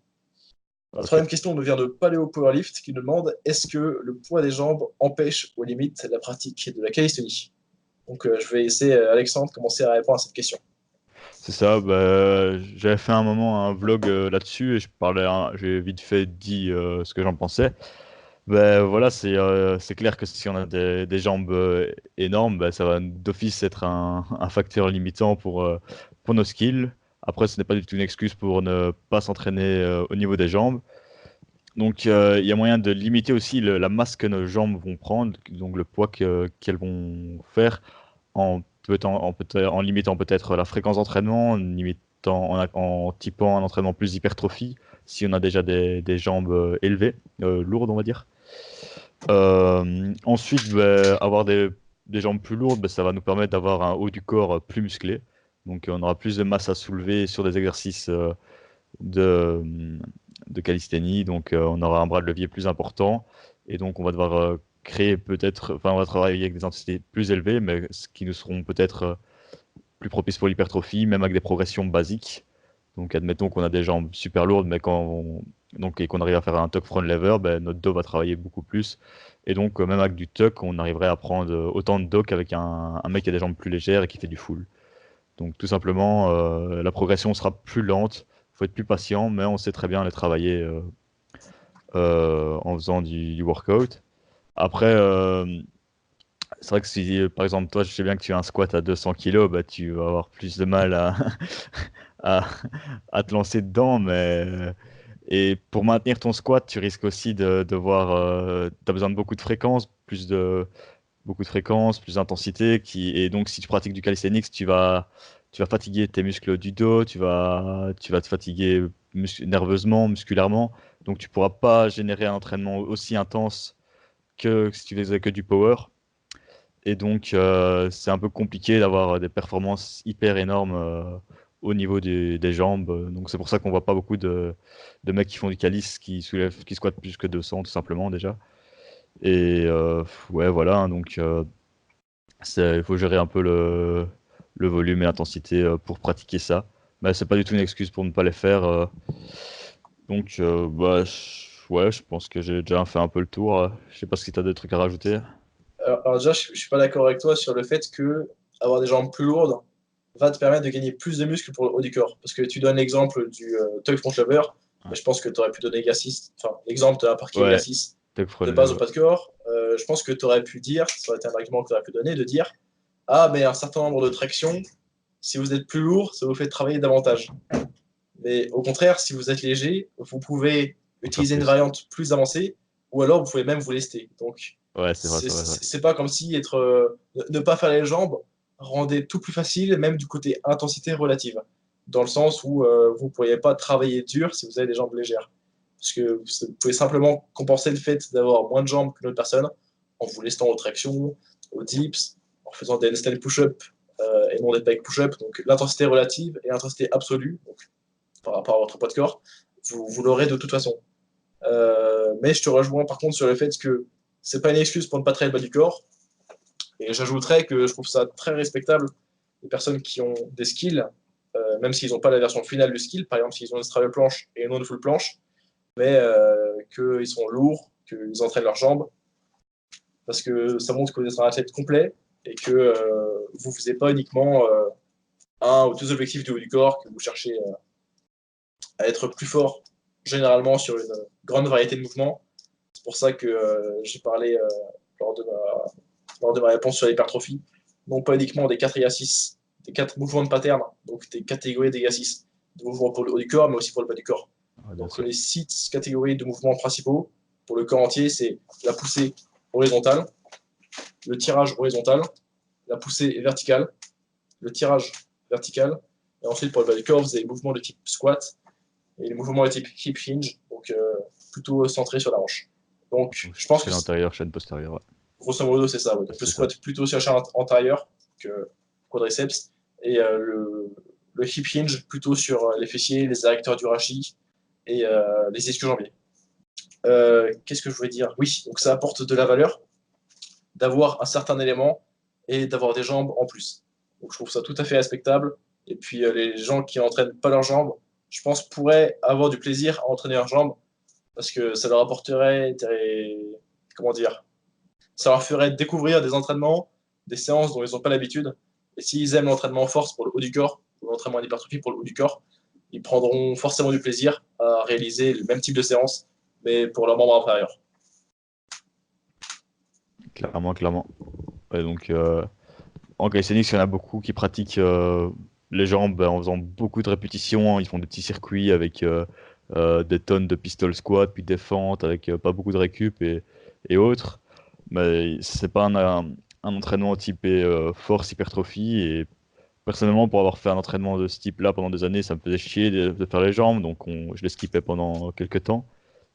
La troisième question nous vient de Paléo Powerlift qui nous demande est-ce que le poids des jambes empêche ou limite la pratique de la calisthénie? Donc je vais laisser Alexandre commencer à répondre à cette question. C'est ça, j'avais fait un moment un vlog là-dessus et j'ai vite fait dit ce que j'en pensais. Voilà, c'est clair que si on a des jambes énormes, ça va d'office être un facteur limitant pour nos skills. Après, ce n'est pas du tout une excuse pour ne pas s'entraîner au niveau des jambes. Donc, il y a moyen de limiter aussi la masse que nos jambes vont prendre, donc le poids qu'elles vont faire en limitant peut-être la fréquence d'entraînement, en typant un entraînement plus hypertrophie, si on a déjà des jambes élevées, lourdes, on va dire. Ensuite, avoir des jambes plus lourdes, ça va nous permettre d'avoir un haut du corps plus musclé. Donc, on aura plus de masse à soulever sur des exercices de, de calisthénie. Donc, on aura un bras de levier plus important. Et donc, on va devoir on va travailler avec des intensités plus élevées, mais ce qui nous seront peut-être plus propices pour l'hypertrophie, même avec des progressions basiques. Donc, admettons qu'on a des jambes super lourdes, mais et qu'on arrive à faire un tuck front lever, notre dos va travailler beaucoup plus. Et donc, même avec du tuck, on arriverait à prendre autant de dos qu'avec un mec qui a des jambes plus légères et qui fait du full. Donc, tout simplement, la progression sera plus lente. Il faut être plus patient, mais on sait très bien les travailler en faisant du workout. Après, c'est vrai que si, par exemple, toi, je sais bien que tu as un squat à 200 kg, tu vas avoir plus de mal à, à te lancer dedans, et pour maintenir ton squat, tu risques aussi de voir, tu as besoin de beaucoup de fréquences, plus d'intensité, et donc si tu pratiques du calisthenics, tu vas fatiguer tes muscles du dos, tu vas te fatiguer nerveusement, musculairement, donc tu pourras pas générer un entraînement aussi intense que si tu faisais que du power. Et donc, c'est un peu compliqué d'avoir des performances hyper énormes au niveau des jambes. Donc, c'est pour ça qu'on voit pas beaucoup de mecs qui font du calice qui squattent plus que 200, tout simplement, déjà. Et ouais, voilà. Donc, il faut gérer un peu le volume et l'intensité pour pratiquer ça. Mais c'est pas du tout une excuse pour ne pas les faire. Donc, ouais, je pense que j'ai déjà fait un peu le tour. Je sais pas si tu as des trucs à rajouter. Alors déjà, je suis pas d'accord avec toi sur le fait que avoir des jambes plus lourdes va te permettre de gagner plus de muscles pour le haut du corps. Parce que tu donnes l'exemple du tuck front lever, mais je pense que tu aurais pu donner l'exemple d'un parquet Ouais, exercice tuck front de base lever. au pas de corps. Je pense que tu aurais pu dire, ça aurait été un argument que tu aurais pu donner, de dire ah, mais un certain nombre de tractions, si vous êtes plus lourd, ça vous fait travailler davantage. Mais au contraire, si vous êtes léger, vous pouvez En faire utiliser une plus. variante plus avancée, ou alors vous pouvez même vous lester. Donc, Ouais, c'est vrai, c'est vrai. C'est pas comme si ne pas faire les jambes rendait tout plus facile, même du côté intensité relative, dans le sens où vous ne pourriez pas travailler dur si vous avez des jambes légères. Parce que vous pouvez simplement compenser le fait d'avoir moins de jambes qu'une autre personne en vous laissant aux tractions, aux dips, en faisant des handstand push-up et non des pec push-up. Donc l'intensité relative et l'intensité absolue, donc, par rapport à votre poids de corps, vous l'aurez de toute façon. Mais je te rejoins par contre sur le fait que c'est pas une excuse pour ne pas travailler le bas du corps. Et j'ajouterais que je trouve ça très respectable les personnes qui ont des skills, même s'ils n'ont pas la version finale du skill, par exemple s'ils ont une straddle planche et non une full planche, mais qu'ils sont lourds, qu'ils entraînent leurs jambes, parce que ça montre que vous êtes un athlète complet et que vous ne faisiez pas uniquement un ou deux objectifs du haut du corps, que vous cherchez à être plus fort généralement sur une grande variété de mouvements. C'est pour ça que j'ai parlé lors de ma réponse sur l'hypertrophie, non pas uniquement des 4 exercices, des 4 mouvements de pattern, donc des catégories d'exercices de mouvements pour le haut du corps, mais aussi pour le bas du corps. Ouais, donc les 6 catégories de mouvements principaux pour le corps entier, c'est la poussée horizontale, le tirage horizontal, la poussée verticale, le tirage vertical, et ensuite pour le bas du corps, vous avez les mouvements de type squat et les mouvements de type hip hinge, donc plutôt centrés sur la hanche. Donc je pense que chaîne antérieure, chaîne postérieure. Ouais. Grosso modo, c'est ça. Ouais. Donc, le squat plutôt sur la chaîne antérieure que quadriceps. Et le hip hinge plutôt sur les fessiers, les adducteurs du rachis et les ischio-jambiers. Qu'est-ce que je voulais dire? Oui, donc ça apporte de la valeur d'avoir un certain élément et d'avoir des jambes en plus. Donc je trouve ça tout à fait respectable. Et puis les gens qui n'entraînent pas leurs jambes, je pense, pourraient avoir du plaisir à entraîner leurs jambes parce que ça leur apporterait comment dire, ça leur ferait découvrir des entraînements, des séances dont ils n'ont pas l'habitude. Et s'ils aiment l'entraînement en force pour le haut du corps, ou l'entraînement en hypertrophie pour le haut du corps, ils prendront forcément du plaisir à réaliser le même type de séance, mais pour leur membre inférieur. Clairement, clairement. Ouais, donc, en calisthenics, il y en a beaucoup qui pratiquent les jambes en faisant beaucoup de répétitions. Ils font des petits circuits avec des tonnes de pistol squat, puis des fentes avec pas beaucoup de récup et autres. Mais c'est pas un entraînement typé force hypertrophie. Et personnellement, pour avoir fait un entraînement de ce type-là pendant des années, ça me faisait chier de faire les jambes, donc je les skippais pendant quelques temps.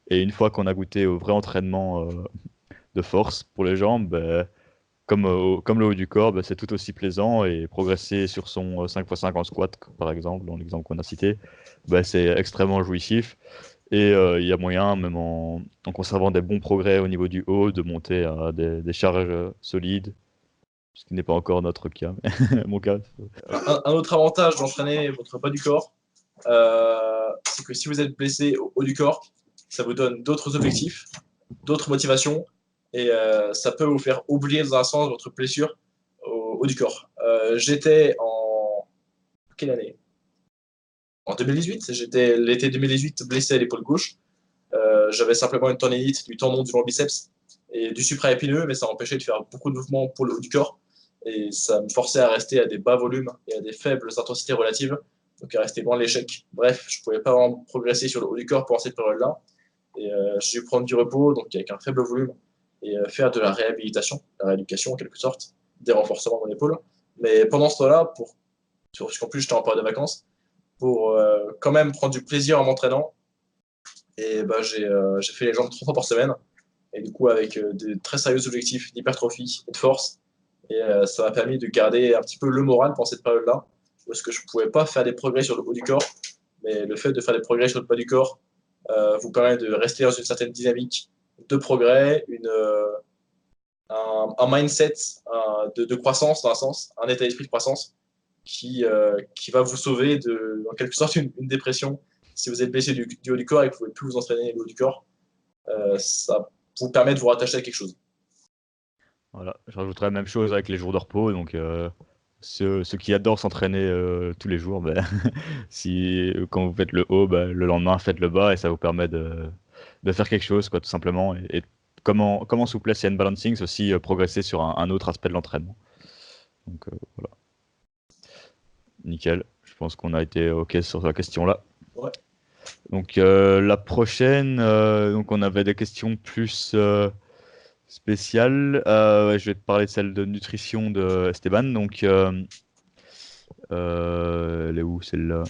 Et une fois qu'on a goûté au vrai entraînement de force pour les jambes, comme le haut du corps, c'est tout aussi plaisant et progresser sur son 5x5 en squat, par exemple, dans l'exemple qu'on a cité, c'est extrêmement jouissif. Et il y a moyen, même en conservant des bons progrès au niveau du haut, de monter à des charges solides, ce qui n'est pas encore notre cas, mais mon cas. Un autre avantage d'entraîner votre bas du corps, c'est que si vous êtes blessé au haut du corps, ça vous donne d'autres objectifs, d'autres motivations, et ça peut vous faire oublier dans un sens votre blessure au haut du corps. J'étais en quelle année? En 2018, j'étais l'été 2018 blessé à l'épaule gauche. J'avais simplement une tendinite du tendon du long biceps et du supraépineux, mais ça m'empêchait de faire beaucoup de mouvements pour le haut du corps. Et ça me forçait à rester à des bas volumes et à des faibles intensités relatives, donc à rester loin de l'échec. Bref, je ne pouvais pas vraiment progresser sur le haut du corps pendant cette période-là. Et j'ai dû prendre du repos, donc avec un faible volume, et faire de la réhabilitation, la rééducation en quelque sorte, des renforcements dans l'épaule. Mais pendant ce temps-là, parce qu'en plus j'étais en période de vacances, pour quand même prendre du plaisir en m'entraînant, et j'ai fait les jambes 3 fois par semaine, et du coup avec des très sérieux objectifs d'hypertrophie et de force. Et ça m'a permis de garder un petit peu le moral pendant cette période-là, parce que je ne pouvais pas faire des progrès sur le haut du corps, mais le fait de faire des progrès sur le bas du corps vous permet de rester dans une certaine dynamique de progrès, un mindset de croissance, dans un sens, un état d'esprit de croissance qui va vous sauver de, en quelque sorte, une dépression. Si vous êtes blessé du haut du corps et que vous ne pouvez plus vous entraîner le haut du corps, ça vous permet de vous rattacher à quelque chose. Voilà, je rajouterais la même chose avec les jours de repos. Donc, ceux qui adorent s'entraîner tous les jours, quand vous faites le haut, le lendemain, faites le bas et ça vous permet de faire quelque chose, quoi, tout simplement. Et comme en souplesse et en balancing, c'est aussi progresser sur un autre aspect de l'entraînement. Donc, voilà. Nickel. Je pense qu'on a été OK sur la question-là. Ouais. Donc, la prochaine, donc on avait des questions plus spéciale. Ouais, je vais te parler de celle de nutrition de Esteban. Donc, elle est où celle-là?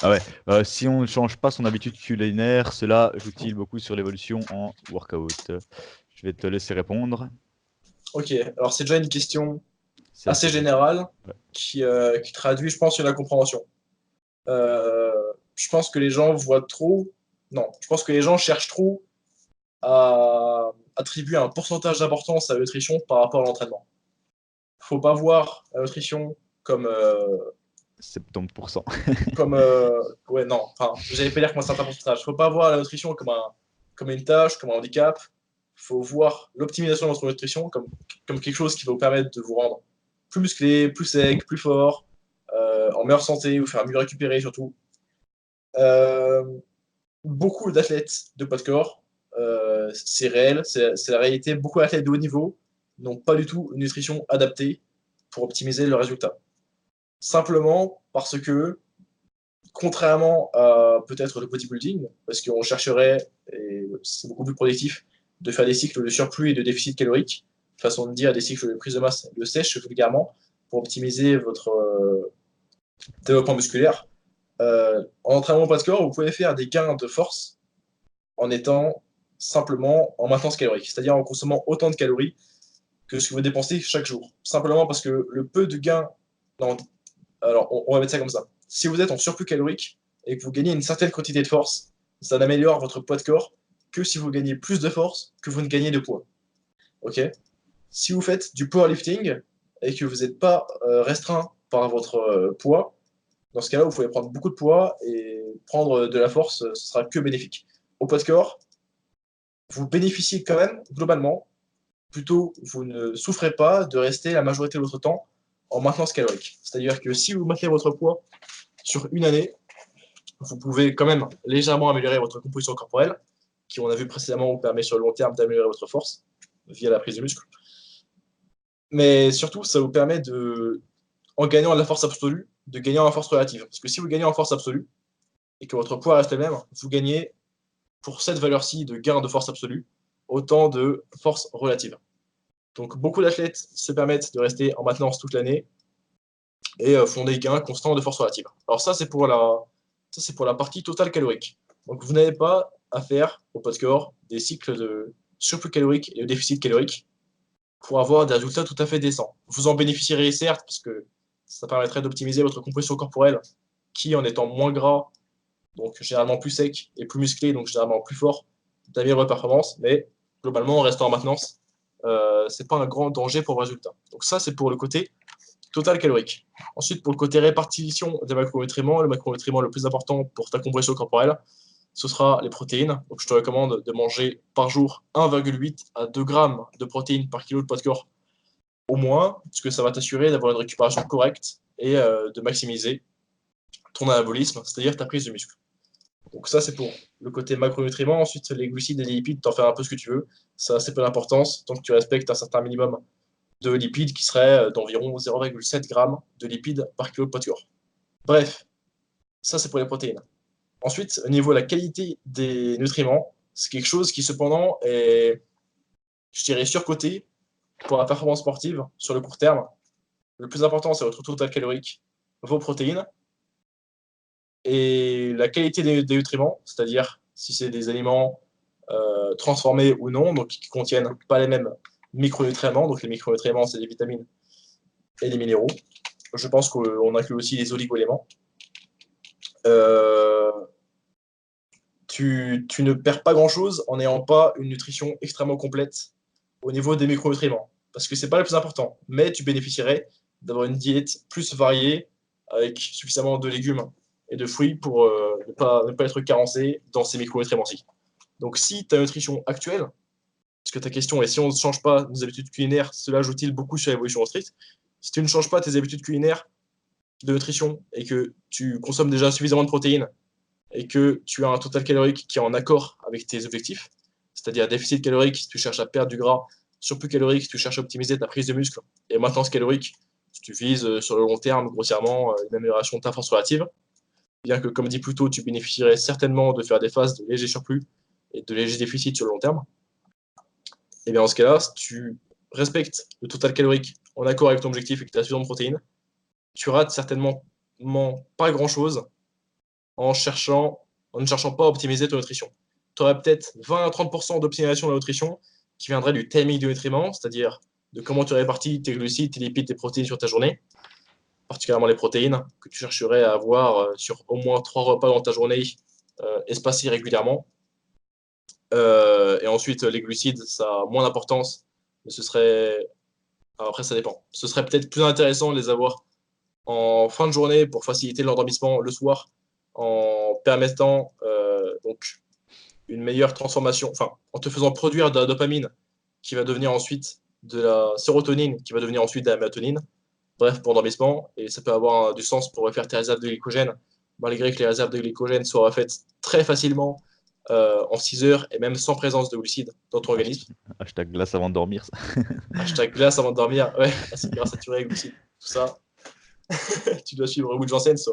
Ah ouais, si on ne change pas son habitude culinaire, cela joue-t-il beaucoup sur l'évolution en workout? Je vais te laisser répondre. Ok, alors c'est déjà une question C'est assez assez facile. générale Ouais. qui traduit, je pense, une incompréhension. Euh, je pense que les gens voient trop. Non, je pense que les gens cherchent trop à attribuer un pourcentage d'importance à la nutrition par rapport à l'entraînement. Faut pas voir la nutrition comme, 70%. ouais, non, enfin, j'allais pas dire comme un certain pourcentage. Faut pas voir la nutrition comme une tâche, comme un handicap. Faut voir l'optimisation de votre nutrition comme quelque chose qui va vous permettre de vous rendre plus musclé, plus sec, plus fort, en meilleure santé, vous faire mieux récupérer surtout. Euh, Beaucoup d'athlètes de poids de corps, c'est réel, c'est la réalité. Beaucoup d'athlètes de haut niveau n'ont pas du tout une nutrition adaptée pour optimiser leurs résultats. Simplement parce que, contrairement à peut-être le bodybuilding, parce qu'on chercherait, et c'est beaucoup plus productif, de faire des cycles de surplus et de déficit calorique, façon de dire des cycles de prise de masse de sèche vulgairement, pour optimiser votre développement musculaire. En entraînement poids de corps, vous pouvez faire des gains de force en étant simplement en maintenance calorique, c'est-à-dire en consommant autant de calories que ce que vous dépensez chaque jour. Simplement parce que le peu de gains. Non, alors, on va mettre ça comme ça. Si vous êtes en surplus calorique et que vous gagnez une certaine quantité de force, ça n'améliore votre poids de corps que si vous gagnez plus de force que vous ne gagnez de poids. Ok. Si vous faites du powerlifting et que vous n'êtes pas restreint par votre poids, dans ce cas-là, vous pouvez prendre beaucoup de poids et prendre de la force, ce sera que bénéfique. Au poids de corps, vous bénéficiez quand même, globalement, plutôt vous ne souffrez pas de rester la majorité de votre temps en maintenance calorique. C'est-à-dire que si vous maintenez votre poids sur une année, vous pouvez quand même légèrement améliorer votre composition corporelle, qui, on a vu précédemment, vous permet sur le long terme d'améliorer votre force via la prise de muscle. Mais surtout, ça vous permet de, en gagnant la force absolue, de gagner en force relative. Parce que si vous gagnez en force absolue et que votre poids reste le même, vous gagnez pour cette valeur-ci de gain de force absolue autant de force relative. Donc beaucoup d'athlètes se permettent de rester en maintenance toute l'année et font des gains constants de force relative. Alors ça, c'est pour la partie totale calorique. Donc vous n'avez pas à faire au poids de corps des cycles de surplus calorique et de déficit calorique pour avoir des résultats tout à fait décents. Vous en bénéficierez certes parce que ça permettrait d'optimiser votre composition corporelle qui, en étant moins gras, donc généralement plus sec et plus musclé, donc généralement plus fort, d'améliorer votre performance, mais globalement en restant en maintenance, c'est pas un grand danger pour vos résultats. Donc ça, c'est pour le côté total calorique. Ensuite, pour le côté répartition des macronutriments, le macronutriment le plus important pour ta composition corporelle, ce sera les protéines. Donc, je te recommande de manger par jour 1,8 à 2 grammes de protéines par kilo de poids de corps au moins, parce que ça va t'assurer d'avoir une récupération correcte et de maximiser ton anabolisme, c'est-à-dire ta prise de muscle. Donc ça, c'est pour le côté macronutriments. Ensuite, les glucides et les lipides, t'en fais un peu ce que tu veux. Ça a assez peu d'importance tant que tu respectes un certain minimum de lipides qui serait d'environ 0,7 g de lipides par kilo de poids de corps. Bref, ça c'est pour les protéines. Ensuite, au niveau de la qualité des nutriments, c'est quelque chose qui cependant est, je dirais, surcoté pour la performance sportive sur le court terme. Le plus important, c'est votre total calorique, vos protéines, et la qualité des nutriments, c'est-à-dire si c'est des aliments transformés ou non, donc qui contiennent pas les mêmes micronutriments. Donc les micronutriments, c'est les vitamines et les minéraux. Je pense qu'on inclut aussi les oligo-éléments. Euh, tu ne perds pas grand-chose en n'ayant pas une nutrition extrêmement complète au niveau des micronutriments, parce que c'est pas le plus important, mais tu bénéficierais d'avoir une diète plus variée avec suffisamment de légumes et de fruits pour ne pas être carencé dans ces micronutriments-ci. Donc si ta nutrition actuelle, parce que ta question est si on ne change pas nos habitudes culinaires, cela joue-t-il beaucoup sur l'évolution stricte? Si tu ne changes pas tes habitudes culinaires de nutrition et que tu consommes déjà suffisamment de protéines et que tu as un total calorique qui est en accord avec tes objectifs, c'est-à-dire déficit calorique si tu cherches à perdre du gras, surplus calorique si tu cherches à optimiser ta prise de muscle, et maintenance calorique si tu vises sur le long terme, grossièrement, une amélioration de ta force relative, bien que, comme dit plus tôt, tu bénéficierais certainement de faire des phases de léger surplus et de léger déficit sur le long terme. Et bien dans ce cas-là, si tu respectes le total calorique en accord avec ton objectif et que tu as suffisamment de protéines, tu rates certainement pas grand-chose en ne cherchant pas à optimiser ton nutrition. Tu aurais peut-être 20 à 30% d'optimisation de la nutrition qui viendrait du timing du nutriment, c'est-à-dire de comment tu répartis tes glucides, tes lipides, tes protéines sur ta journée, particulièrement les protéines, que tu chercherais à avoir sur au moins 3 repas dans ta journée, espacés régulièrement. Et ensuite, les glucides, ça a moins d'importance, mais ce serait... Après, ça dépend. Ce serait peut-être plus intéressant de les avoir en fin de journée pour faciliter l'endormissement le soir, en permettant donc une meilleure transformation, enfin, en te faisant produire de la dopamine qui va devenir ensuite de la sérotonine, qui va devenir ensuite de la mélatonine, bref, pour l'endormissement, et ça peut avoir du sens pour refaire tes réserves de glycogène, malgré que les réserves de glycogène soient refaites très facilement en 6 heures et même sans présence de glucides dans ton organisme. Hashtag glace avant de dormir. Hashtag glace avant de dormir, ouais, acide gras saturé, glucides, tout ça. Tu dois suivre Wood Janssen, ça.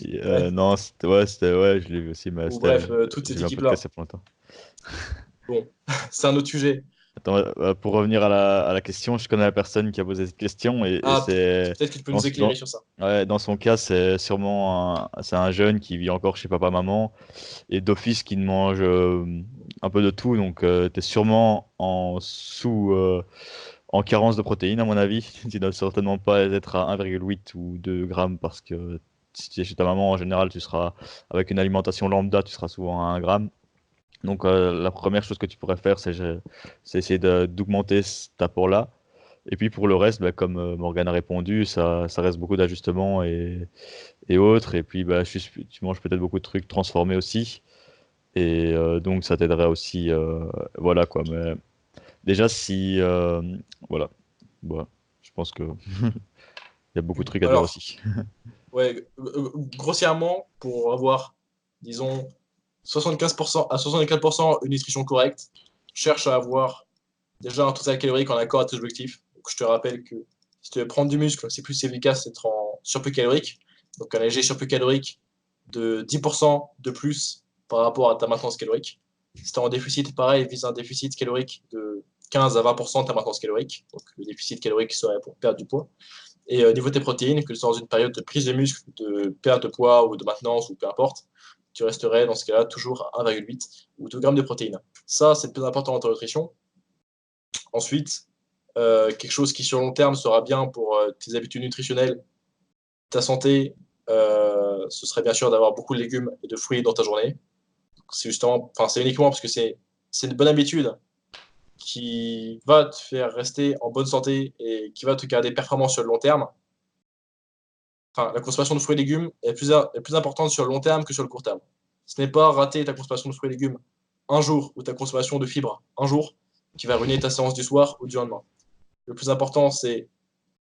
Ouais. Non, ouais, je l'ai vu aussi, mais Ou bref, toute j'ai cette vu un équipe-là. podcast il y a pas longtemps. Bon, c'est un autre sujet. Attends, pour revenir à la question, je connais la personne qui a posé cette question et Ah, c'est peut-être que tu peux dans, nous éclairer sur ça. ouais, dans son cas, c'est sûrement c'est un jeune qui vit encore chez papa-maman et d'office qui ne mange un peu de tout, donc tu es sûrement en carence de protéines à mon avis. Tu ne dois certainement pas être à 1,8 ou 2 grammes parce que si tu es chez ta maman, en général, tu seras avec une alimentation lambda, tu seras souvent à 1 gramme. Donc, la première chose que tu pourrais faire, c'est essayer d'augmenter cet apport-là. Et puis pour le reste, bah, comme Morgane a répondu, ça reste beaucoup d'ajustements et autres. Et puis bah, tu manges peut-être beaucoup de trucs transformés aussi. Et donc ça t'aiderait aussi. Voilà quoi. Mais déjà, si. Voilà. Voilà. Je pense que il y a beaucoup de trucs à dire Alors, aussi. ouais, grossièrement, pour avoir, disons, 75% à 64% une nutrition correcte, cherche à avoir déjà un total calorique en accord avec tes objectifs. Donc, je te rappelle que si tu veux prendre du muscle, c'est plus efficace d'être en surplus calorique. Donc, un léger surplus calorique de 10% de plus par rapport à ta maintenance calorique. Si tu es en déficit, pareil, vise un déficit calorique de 15 à 20% de ta maintenance calorique. Donc, le déficit calorique serait pour perdre du poids. Et au niveau de tes protéines, que ce soit dans une période de prise de muscle, de perte de poids ou de maintenance ou peu importe, tu resterais dans ce cas-là toujours à 1,8 ou 2 grammes de protéines. Ça, c'est le plus important dans ta nutrition. Ensuite, quelque chose qui sur long terme sera bien pour tes habitudes nutritionnelles, ta santé, ce serait bien sûr d'avoir beaucoup de légumes et de fruits dans ta journée. C'est justement, enfin, c'est uniquement parce que c'est une bonne habitude qui va te faire rester en bonne santé et qui va te garder performant sur le long terme. Enfin, la consommation de fruits et légumes est plus importante sur le long terme que sur le court terme. Ce n'est pas rater ta consommation de fruits et légumes un jour ou ta consommation de fibres un jour qui va ruiner ta séance du soir ou du lendemain. Le plus important, c'est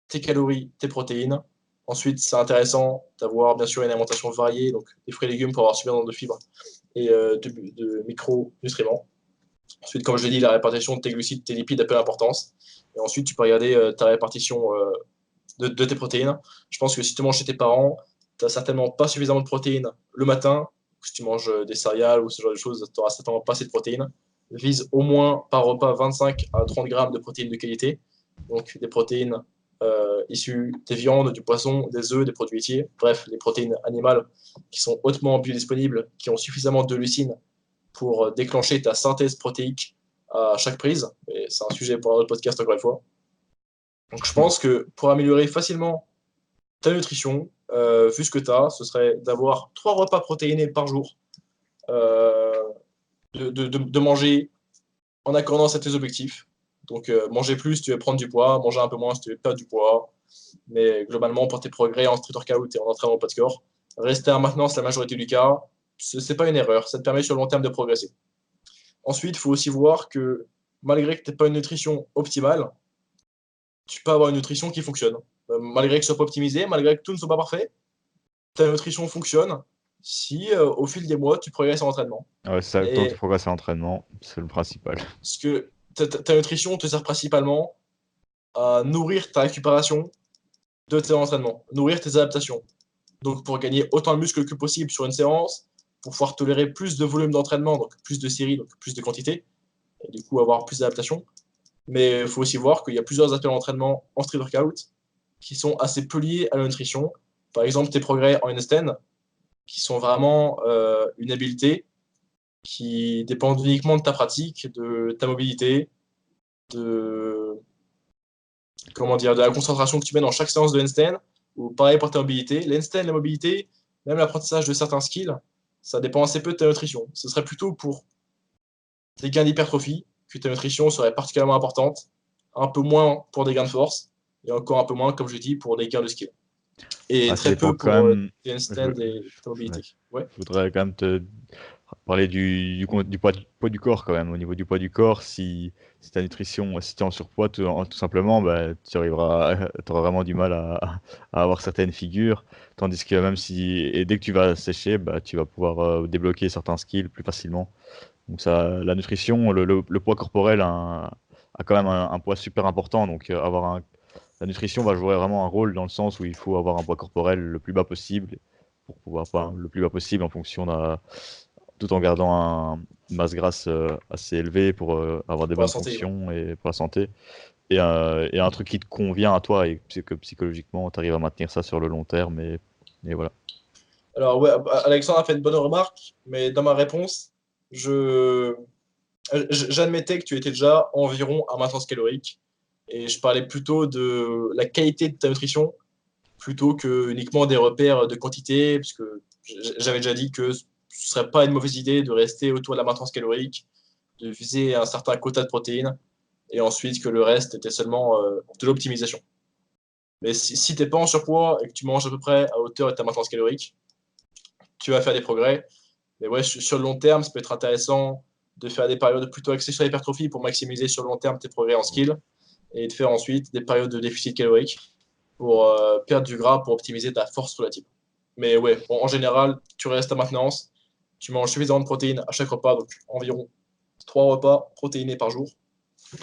tes calories, tes protéines. Ensuite, c'est intéressant d'avoir bien sûr une alimentation variée, donc des fruits et légumes pour avoir suffisamment de fibres et de micronutriments. Ensuite, comme je l'ai dit, la répartition de tes glucides, tes lipides a peu d'importance. Et ensuite, tu peux regarder ta répartition de tes protéines. Je pense que si tu manges chez tes parents, tu n'as certainement pas suffisamment de protéines le matin. Si tu manges des céréales ou ce genre de choses, tu n'auras certainement pas assez de protéines. Vise au moins par repas 25 à 30 grammes de protéines de qualité. Donc des protéines issues des viandes, du poisson, des œufs, des produits laitiers. Bref, les protéines animales qui sont hautement biodisponibles, qui ont suffisamment de leucine pour déclencher ta synthèse protéique à chaque prise. Et c'est un sujet pour un autre podcast encore une fois. Donc je pense que pour améliorer facilement ta nutrition, vu ce que tu as, ce serait d'avoir 3 repas protéinés par jour, euh, de manger en accordance à tes objectifs. Donc manger plus si tu veux prendre du poids, manger un peu moins si tu veux perdre du poids. Mais globalement, pour tes progrès en street workout et en entraînement pas de corps, rester à maintenance la majorité du cas, ce n'est pas une erreur. Ça te permet sur le long terme de progresser. Ensuite, il faut aussi voir que malgré que tu n'aies pas une nutrition optimale, tu peux avoir une nutrition qui fonctionne. Malgré que ce soit pas optimisé, malgré que tout ne soit pas parfait, ta nutrition fonctionne si au fil des mois, tu progresses en entraînement. Ouais, c'est ça, tant que tu Et progresses à l'entraînement, c'est le principal. ce que ta nutrition te sert principalement à nourrir ta récupération de tes entraînements, nourrir tes adaptations. Donc pour gagner autant de muscles que possible sur une séance, pour pouvoir tolérer plus de volume d'entraînement, donc plus de séries, donc plus de quantité, et du coup avoir plus d'adaptation, Mais il faut aussi voir qu'il y a plusieurs aspects d'entraînement en street workout qui sont assez peu liés à la nutrition. Par exemple, tes progrès en handstand, qui sont vraiment une habileté qui dépendent uniquement de ta pratique, de ta mobilité, de, de la concentration que tu mets dans chaque séance de handstand, ou pareil pour ta mobilité. L'handstand, la mobilité, même l'apprentissage de certains skills, ça dépend assez peu de ta nutrition. Ce serait plutôt pour des gains d'hypertrophie que ta nutrition serait particulièrement importante, un peu moins pour des gains de force, et encore un peu moins, comme je dis, pour des gains de skill. Et Ça très dépend peu quand pour même. tes Je, handstand et ta ouais, mobilité. Ouais. je voudrais quand même te parler du poids du corps quand même. Au niveau du poids du corps, si ta nutrition, si tu es en surpoids, tout simplement, bah, tu auras vraiment du mal à avoir certaines figures. Tandis que même si, et dès que tu vas sécher, bah, tu vas pouvoir débloquer certains skills plus facilement. Donc ça, la nutrition, le poids corporel a quand même un poids super important. Donc la nutrition va jouer vraiment un rôle dans le sens où il faut avoir un poids corporel le plus bas possible pour pouvoir pas le plus bas possible en fonction tout en gardant une masse grasse assez élevée pour avoir des Pour la bonnes santé. Ouais. fonctions et pour la santé et un truc qui te convient à toi et que psychologiquement tu arrives à maintenir ça sur le long terme et voilà. Alors, ouais, Alexandre a fait une bonne remarque, mais dans ma réponse, je, j'admettais que tu étais déjà environ à maintenance calorique, et je parlais plutôt de la qualité de ta nutrition, plutôt que uniquement des repères de quantité, puisque j'avais déjà dit que ce ne serait pas une mauvaise idée de rester autour de la maintenance calorique, de viser un certain quota de protéines, et ensuite que le reste était seulement de l'optimisation. Mais si tu n'es pas en surpoids et que tu manges à peu près à hauteur de ta maintenance calorique, tu vas faire des progrès. Mais ouais, sur le long terme, ça peut être intéressant de faire des périodes plutôt axées sur l'hypertrophie pour maximiser sur le long terme tes progrès en skill et de faire ensuite des périodes de déficit calorique pour perdre du gras pour optimiser ta force relative. Mais ouais, bon, en général, tu restes à maintenance, tu manges suffisamment de protéines à chaque repas, donc environ 3 repas protéinés par jour.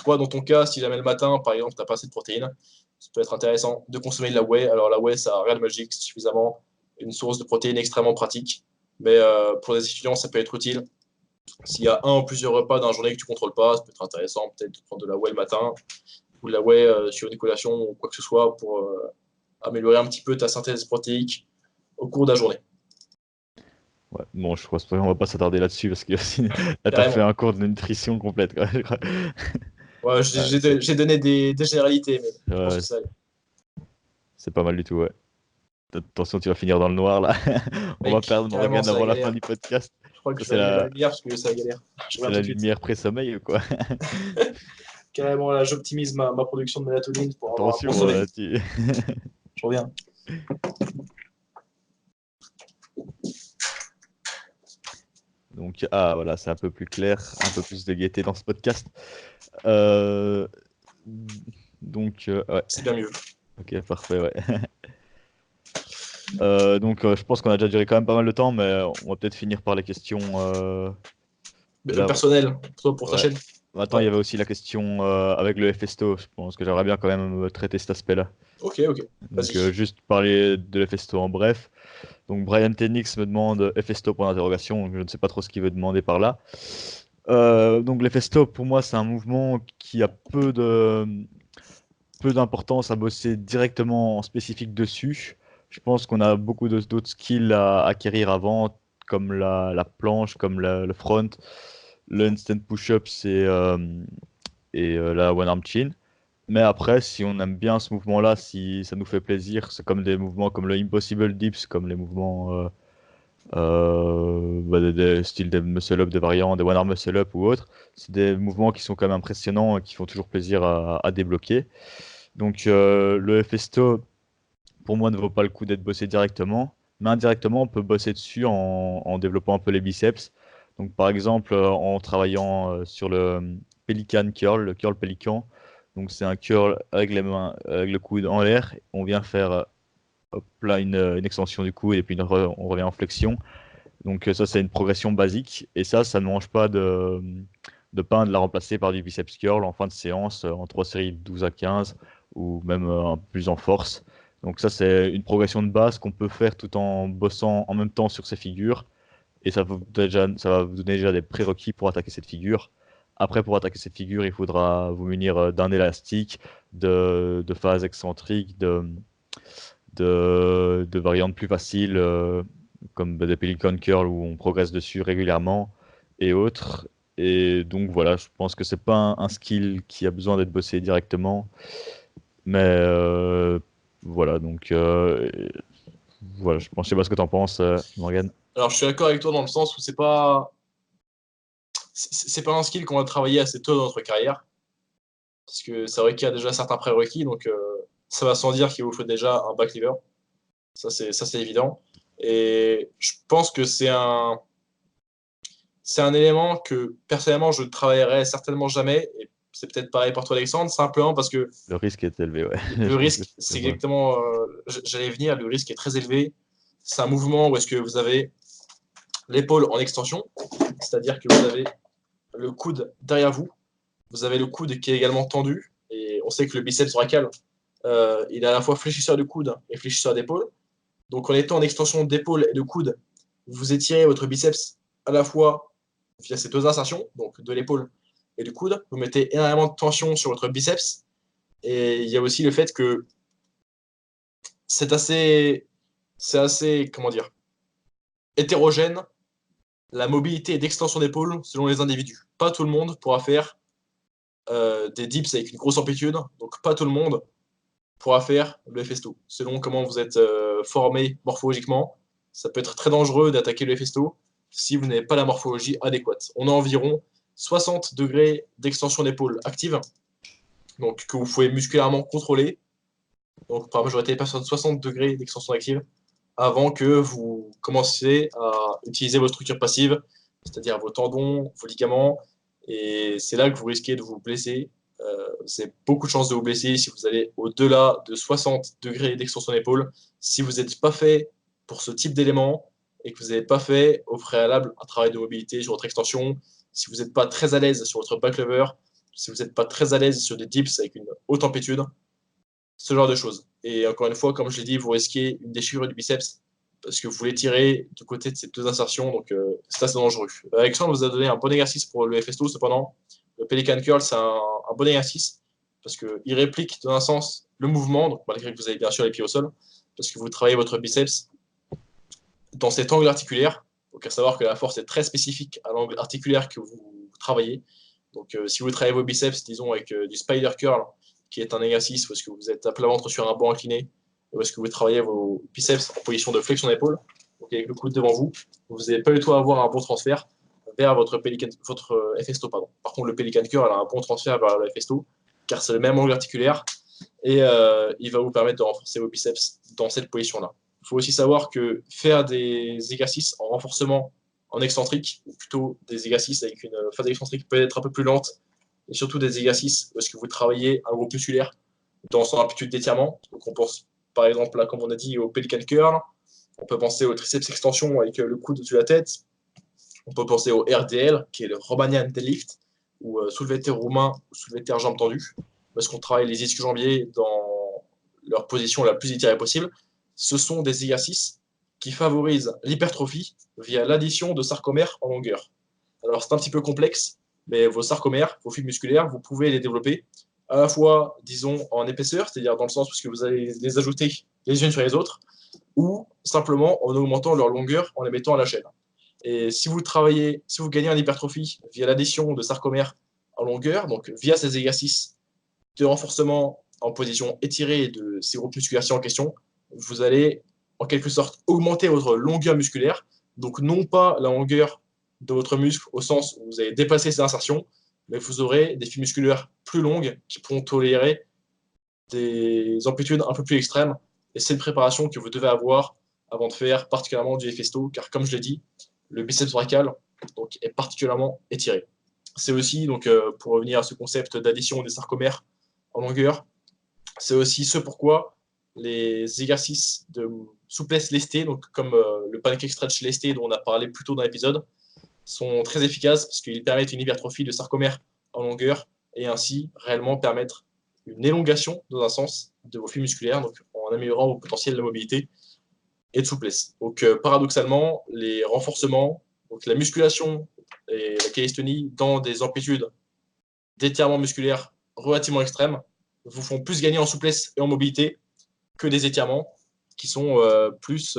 Toi, dans ton cas, si jamais le matin, par exemple, tu n'as pas assez de protéines, ça peut être intéressant de consommer de la whey. Alors la whey, ça n'a rien de magique, c'est suffisamment une source de protéines extrêmement pratique. Mais pour des étudiants, ça peut être utile. S'il y a un ou plusieurs repas dans la journée que tu ne contrôles pas, ça peut être intéressant peut-être de prendre de la whey le matin ou de la whey sur une collation ou quoi que ce soit pour améliorer un petit peu ta synthèse protéique au cours de la journée. Ouais, bon, je crois qu'on va pas s'attarder là-dessus parce que là, t'as fait Carrément. un cours de nutrition complète, quoi. Ouais, Ouais, c'est j'ai donné des généralités, mais je pense ouais, que ça. c'est pas mal du tout, ouais. Attention, tu vas finir dans le noir là. On va Mec, perdre carrément, Morgane c'est la avant la fin galère. du podcast. Je crois que Ça, je vais allumer la lumière parce que c'est la galère. Je c'est reviens tout la de suite. lumière pré-sommeil ou quoi? Carrément, là, j'optimise ma production de mélatonine pour avoir un bon Attention, sommeil. tu... Je reviens. Donc, ah voilà, c'est un peu plus clair, un peu plus de gaieté dans ce podcast. Euh, ouais. C'est bien mieux. Ok, parfait, ouais. Je pense qu'on a déjà duré quand même pas mal de temps, mais on va peut-être finir par les questions. Là, Personnel, pour ta ouais. chaîne. Maintenant, il Ouais. y avait aussi la question avec le FSTO. Je pense que j'aimerais bien quand même traiter cet aspect-là. Ok, ok. Donc, Vas-y. juste parler de l'FSTO en bref. Donc, Brian Tenix me demande FSTO pour l'interrogation. Je ne sais pas trop ce qu'il veut demander par là. Donc, l'FSTO, pour moi, c'est un mouvement qui a peu d'importance à bosser directement en spécifique dessus. Je pense qu'on a beaucoup d'autres skills à acquérir avant, comme la planche, comme le front, le handstand push-up la one arm chin. Mais après, si on aime bien ce mouvement-là, si ça nous fait plaisir, c'est comme des mouvements comme le Impossible Dips, comme les mouvements style des muscle-up, des variants, des one-arm muscle-up ou autres. C'est des mouvements qui sont quand même impressionnants et qui font toujours plaisir à débloquer. Donc le FSTO, pour moi, ne vaut pas le coup d'être bossé directement. Mais indirectement, on peut bosser dessus en développant un peu les biceps. Donc par exemple, en travaillant sur le Pelican Curl, le curl pélican. Donc c'est un curl avec les mains, avec le coude en l'air. On vient faire hop là, une extension du coude et puis on revient en flexion. Donc ça, c'est une progression basique. Et ça ne mange pas de pain de la remplacer par du biceps curl en fin de séance, en 3 séries de 12 à 15, ou même un peu plus en force. Donc ça, c'est une progression de base qu'on peut faire tout en bossant en même temps sur ces figures. Et ça va vous donner déjà des prérequis pour attaquer cette figure. Après, pour attaquer cette figure, il faudra vous munir d'un élastique, de phases excentriques, de variantes plus faciles, comme des Pelican Curl où on progresse dessus régulièrement et autres. Et donc voilà, je pense que c'est pas un skill qui a besoin d'être bossé directement. Mais voilà, donc voilà, je sais pas ce que tu en penses, Morgan. Alors, je suis d'accord avec toi dans le sens où c'est pas un skill qu'on va travailler assez tôt dans notre carrière. Parce que ça requiert déjà certains prérequis. Donc, ça va sans dire qu'il vous faut déjà un backlever. Ça, c'est évident. Et je pense que c'est un élément que personnellement je ne travaillerai certainement jamais. Et c'est peut-être pareil pour toi, Alexandre, simplement parce que Le risque est élevé, ouais. le Je pense que risque, c'est vrai. exactement. J'allais venir, le risque est très élevé. C'est un mouvement où est-ce que vous avez l'épaule en extension, c'est-à-dire que vous avez le coude derrière vous, vous avez le coude qui est également tendu, et on sait que le biceps brachial, il est à la fois fléchisseur de coude et fléchisseur d'épaule. Donc en étant en extension d'épaule et de coude, vous étirez votre biceps à la fois via ces deux insertions, donc de l'épaule et du coude. Vous mettez énormément de tension sur votre biceps. Et il y a aussi le fait que c'est assez, comment dire, hétérogène la mobilité d'extension d'épaule selon les individus. Pas tout le monde pourra faire des dips avec une grosse amplitude, donc pas tout le monde pourra faire le Festo. Selon comment vous êtes formé morphologiquement, ça peut être très dangereux d'attaquer le Festo si vous n'avez pas la morphologie adéquate. On a environ 60 degrés d'extension d'épaule active, donc que vous pouvez musculairement contrôler. Donc par majorité des personnes 60 degrés d'extension active avant que vous commenciez à utiliser vos structures passives, c'est-à-dire vos tendons, vos ligaments, et c'est là que vous risquez de vous blesser. C'est beaucoup de chances de vous blesser si vous allez au-delà de 60 degrés d'extension d'épaule, si vous n'êtes pas fait pour ce type d'élément et que vous n'avez pas fait au préalable un travail de mobilité sur votre extension, si vous n'êtes pas très à l'aise sur votre back lever, si vous n'êtes pas très à l'aise sur des dips avec une haute amplitude, ce genre de choses. Et encore une fois, comme je l'ai dit, vous risquez une déchirure du biceps parce que vous voulez tirer du côté de ces deux insertions, donc c'est assez dangereux. Alexandre vous a donné un bon exercice pour le FSTO, cependant, le Pelican Curl, c'est un bon exercice parce qu'il réplique dans un sens le mouvement, donc malgré que vous avez bien sûr les pieds au sol, parce que vous travaillez votre biceps dans cet angle articulaire. Donc à savoir que la force est très spécifique à l'angle articulaire que vous travaillez. Donc si vous travaillez vos biceps, disons avec du spider curl, qui est un exercice où est-ce que vous êtes à plat ventre sur un banc incliné, où est-ce que vous travaillez vos biceps en position de flexion d'épaule, donc avec le coude devant vous, vous n'allez pas du tout avoir un bon transfert vers votre FSTO. Pardon. Par contre, le Pelican Curl a un bon transfert vers le FSTO, car c'est le même angle articulaire, et il va vous permettre de renforcer vos biceps dans cette position-là. Il faut aussi savoir que faire des exercices en renforcement en excentrique, ou plutôt des exercices avec une phase excentrique peut être un peu plus lente, et surtout des exercices où est-ce que vous travaillez un groupe musculaire dans son amplitude d'étirement. Donc on pense par exemple, là, comme on a dit, au Pelican Curl, on peut penser au triceps extension avec le coude au-dessus de la tête, on peut penser au RDL, qui est le Romanian Deadlift, ou soulevé de terre roumain ou soulevé de terre jambes tendues, parce qu'on travaille les ischio-jambiers dans leur position la plus étirée possible. Ce sont des exercices qui favorisent l'hypertrophie via l'addition de sarcomères en longueur. Alors c'est un petit peu complexe, mais vos sarcomères, vos fibres musculaires, vous pouvez les développer à la fois, disons, en épaisseur, c'est-à-dire dans le sens où vous allez les ajouter les unes sur les autres, ou simplement en augmentant leur longueur en les mettant à la chaîne. Et si vous travaillez, si vous gagnez en hypertrophie via l'addition de sarcomères en longueur, donc via ces exercices de renforcement en position étirée de ces groupes musculaires en question, vous allez en quelque sorte augmenter votre longueur musculaire, donc non pas la longueur de votre muscle au sens où vous allez dépasser ces insertions, mais vous aurez des fibres musculaires plus longues qui pourront tolérer des amplitudes un peu plus extrêmes. Et c'est une préparation que vous devez avoir avant de faire particulièrement du FSTO, car comme je l'ai dit, le biceps brachial donc, est particulièrement étiré. C'est aussi, donc, pour revenir à ce concept d'addition des sarcomères en longueur, c'est aussi ce pourquoi les exercices de souplesse lestée, donc comme le pancake stretch lesté dont on a parlé plus tôt dans l'épisode, sont très efficaces parce qu'ils permettent une hypertrophie de sarcomères en longueur et ainsi réellement permettre une élongation dans un sens de vos fibres musculaires, donc en améliorant vos potentiels de mobilité et de souplesse. Donc paradoxalement, les renforcements, donc la musculation et la calisthénie dans des amplitudes d'étirements musculaires relativement extrêmes vous font plus gagner en souplesse et en mobilité que des étirements qui sont plus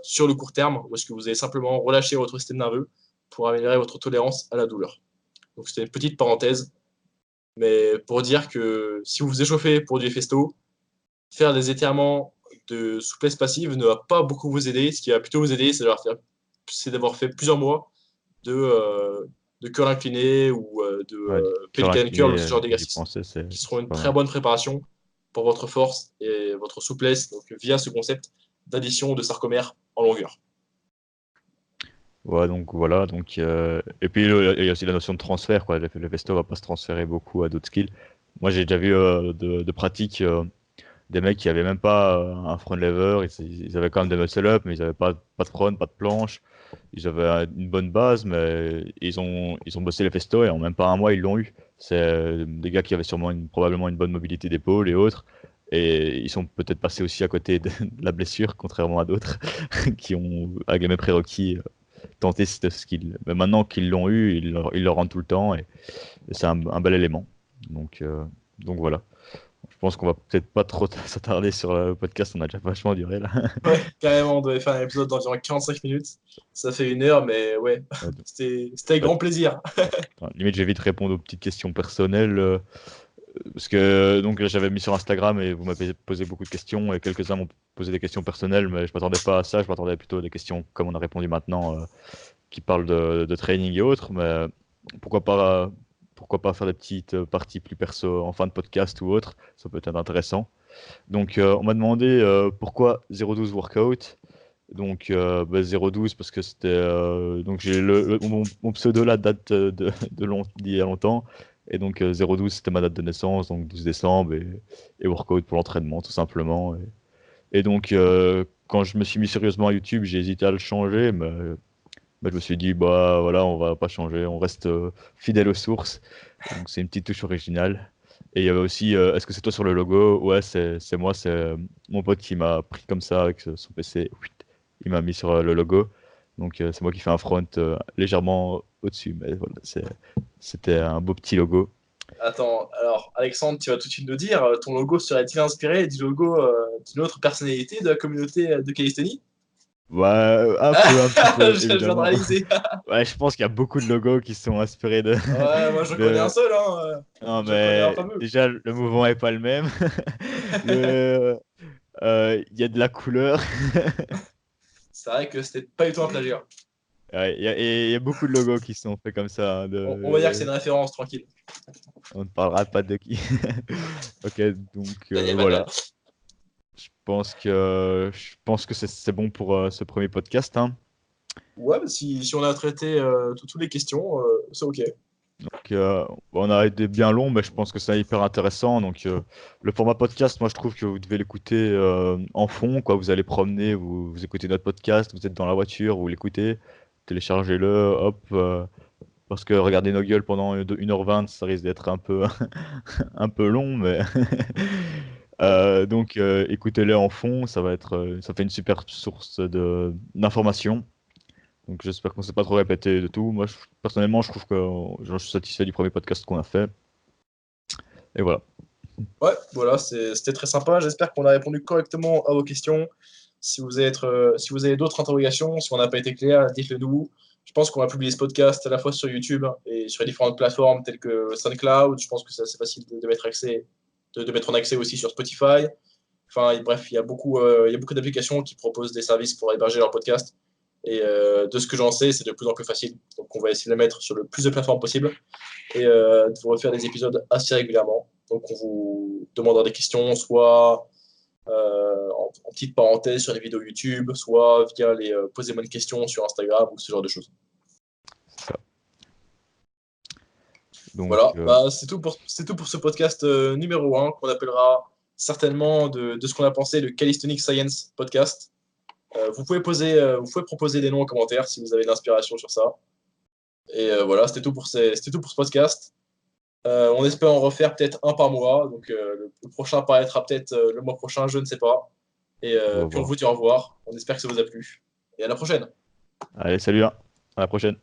sur le court terme, où est-ce que vous allez simplement relâcher votre système nerveux pour améliorer votre tolérance à la douleur. Donc c'était une petite parenthèse, mais pour dire que si vous vous échauffez pour du festo, faire des étirements de souplesse passive ne va pas beaucoup vous aider. Ce qui va plutôt vous aider, c'est d'avoir fait plusieurs mois de curl incliné ou de pelican curl, ce genre d'exercices, qui seront une très bonne préparation pour votre force et votre souplesse, donc via ce concept d'addition de sarcomères en longueur. Ouais, donc voilà. Donc, et puis il y a aussi la notion de transfert, quoi. Le festo va pas se transférer beaucoup à d'autres skills. Moi, j'ai déjà vu de pratique des mecs qui avaient même pas un front lever, ils avaient quand même des muscle up, mais ils avaient pas de front, pas de planche. Ils avaient une bonne base, mais ils ont bossé les festos et en même pas un mois, ils l'ont eu. C'est des gars qui avaient probablement une bonne mobilité d'épaule et autres. Et ils sont peut-être passés aussi à côté de la blessure, contrairement à d'autres qui ont, avec les mêmes prérequis, tenté ce skill. Mais maintenant qu'ils l'ont eu, ils le rendent tout le temps et c'est un bel élément. Donc voilà. Je pense qu'on va peut-être pas trop s'attarder sur le podcast, on a déjà vachement duré là. Ouais, carrément, on devait faire un épisode d'environ 45 minutes. Ça fait 1 heure, mais ouais, c'était avec grand plaisir. Limite, j'ai vite répondre aux petites questions personnelles. Parce que donc j'avais mis sur Instagram et vous m'avez posé beaucoup de questions et quelques-uns m'ont posé des questions personnelles, mais je m'attendais pas à ça. Je m'attendais plutôt à des questions comme on a répondu maintenant, qui parlent de training et autres. Mais pourquoi pas faire des petites parties plus perso en fin de podcast ou autre. Ça peut être intéressant. Donc on m'a demandé pourquoi 0,12 workout. Donc 0,12 parce que c'était donc j'ai mon pseudo là date d'il y a longtemps et donc 0,12 c'était ma date de naissance, donc 12 décembre et workout pour l'entraînement tout simplement et donc quand je me suis mis sérieusement à YouTube, j'ai hésité à le changer, mais je me suis dit bah voilà, on va pas changer, on reste fidèle aux sources. Donc c'est une petite touche originale. Et il y avait aussi est-ce que c'est toi sur le logo? Ouais, c'est moi, c'est mon pote qui m'a pris comme ça avec son PC. Il m'a mis sur le logo. Donc c'est moi qui fais un front légèrement au-dessus. Mais voilà, c'était un beau petit logo. Attends, alors Alexandre, tu vas tout de suite nous dire, ton logo serait-il inspiré du logo d'une autre personnalité de la communauté de calisthénie? Ouais, un petit peu, Je viens de évidemment. réaliser. Ouais, je pense qu'il y a beaucoup de logos qui sont inspirés de... Ouais, moi je connais un de... seul, hein. Non, Je connais un mais fameux. déjà, le mouvement est pas le même. Il y a de la couleur. C'est vrai que c'était pas du tout un plagiat. Ouais, il y a beaucoup de logos qui sont faits comme ça, hein, On va dire que c'est une référence, tranquille. On ne parlera pas de qui. Ok, donc Daniel voilà. Manuel. Je pense que c'est bon pour ce premier podcast, hein. Ouais, bah, si on a traité toutes les questions, c'est ok. Donc, on a été bien long, mais je pense que c'est hyper intéressant. Donc, le format podcast, moi, je trouve que vous devez l'écouter en fond, quoi. Vous allez promener, vous écoutez notre podcast, vous êtes dans la voiture, vous l'écoutez, téléchargez-le, hop. Parce que regarder nos gueules pendant 1h20, ça risque d'être un peu, un peu long, mais donc écoutez-le en fond, ça fait une super source d'informations. Donc j'espère qu'on ne s'est pas trop répété de tout. Moi, personnellement, je trouve que je suis satisfait du premier podcast qu'on a fait. Et voilà. Ouais, voilà, c'était très sympa. J'espère qu'on a répondu correctement à vos questions. Si vous avez d'autres interrogations, si on n'a pas été clair, dites-le nous. Je pense qu'on va publier ce podcast à la fois sur YouTube et sur les différentes plateformes telles que SoundCloud. Je pense que c'est assez facile de mettre en accès aussi sur Spotify. Enfin, bref, il y a beaucoup d'applications qui proposent des services pour héberger leurs podcasts. Et de ce que j'en sais, c'est de plus en plus facile. Donc, on va essayer de le mettre sur le plus de plateformes possible et de vous refaire des épisodes assez régulièrement. Donc, on vous demandera des questions, soit en petite parenthèse sur les vidéos YouTube, soit via les posez-moi une question sur Instagram ou ce genre de choses. C'est ça. Donc, Voilà, bah, c'est tout pour ce podcast numéro 1 qu'on appellera certainement de ce qu'on a pensé le Calisthenics Science podcast. Vous pouvez proposer des noms en commentaire si vous avez de l'inspiration sur ça. Et voilà, c'était tout pour ce podcast. On espère en refaire peut-être un par mois. Donc le prochain paraîtra peut-être le mois prochain, je ne sais pas. Et on va puis on voir. vous dit au revoir. On espère que ça vous a plu. Et à la prochaine. Allez, salut, hein. À la prochaine.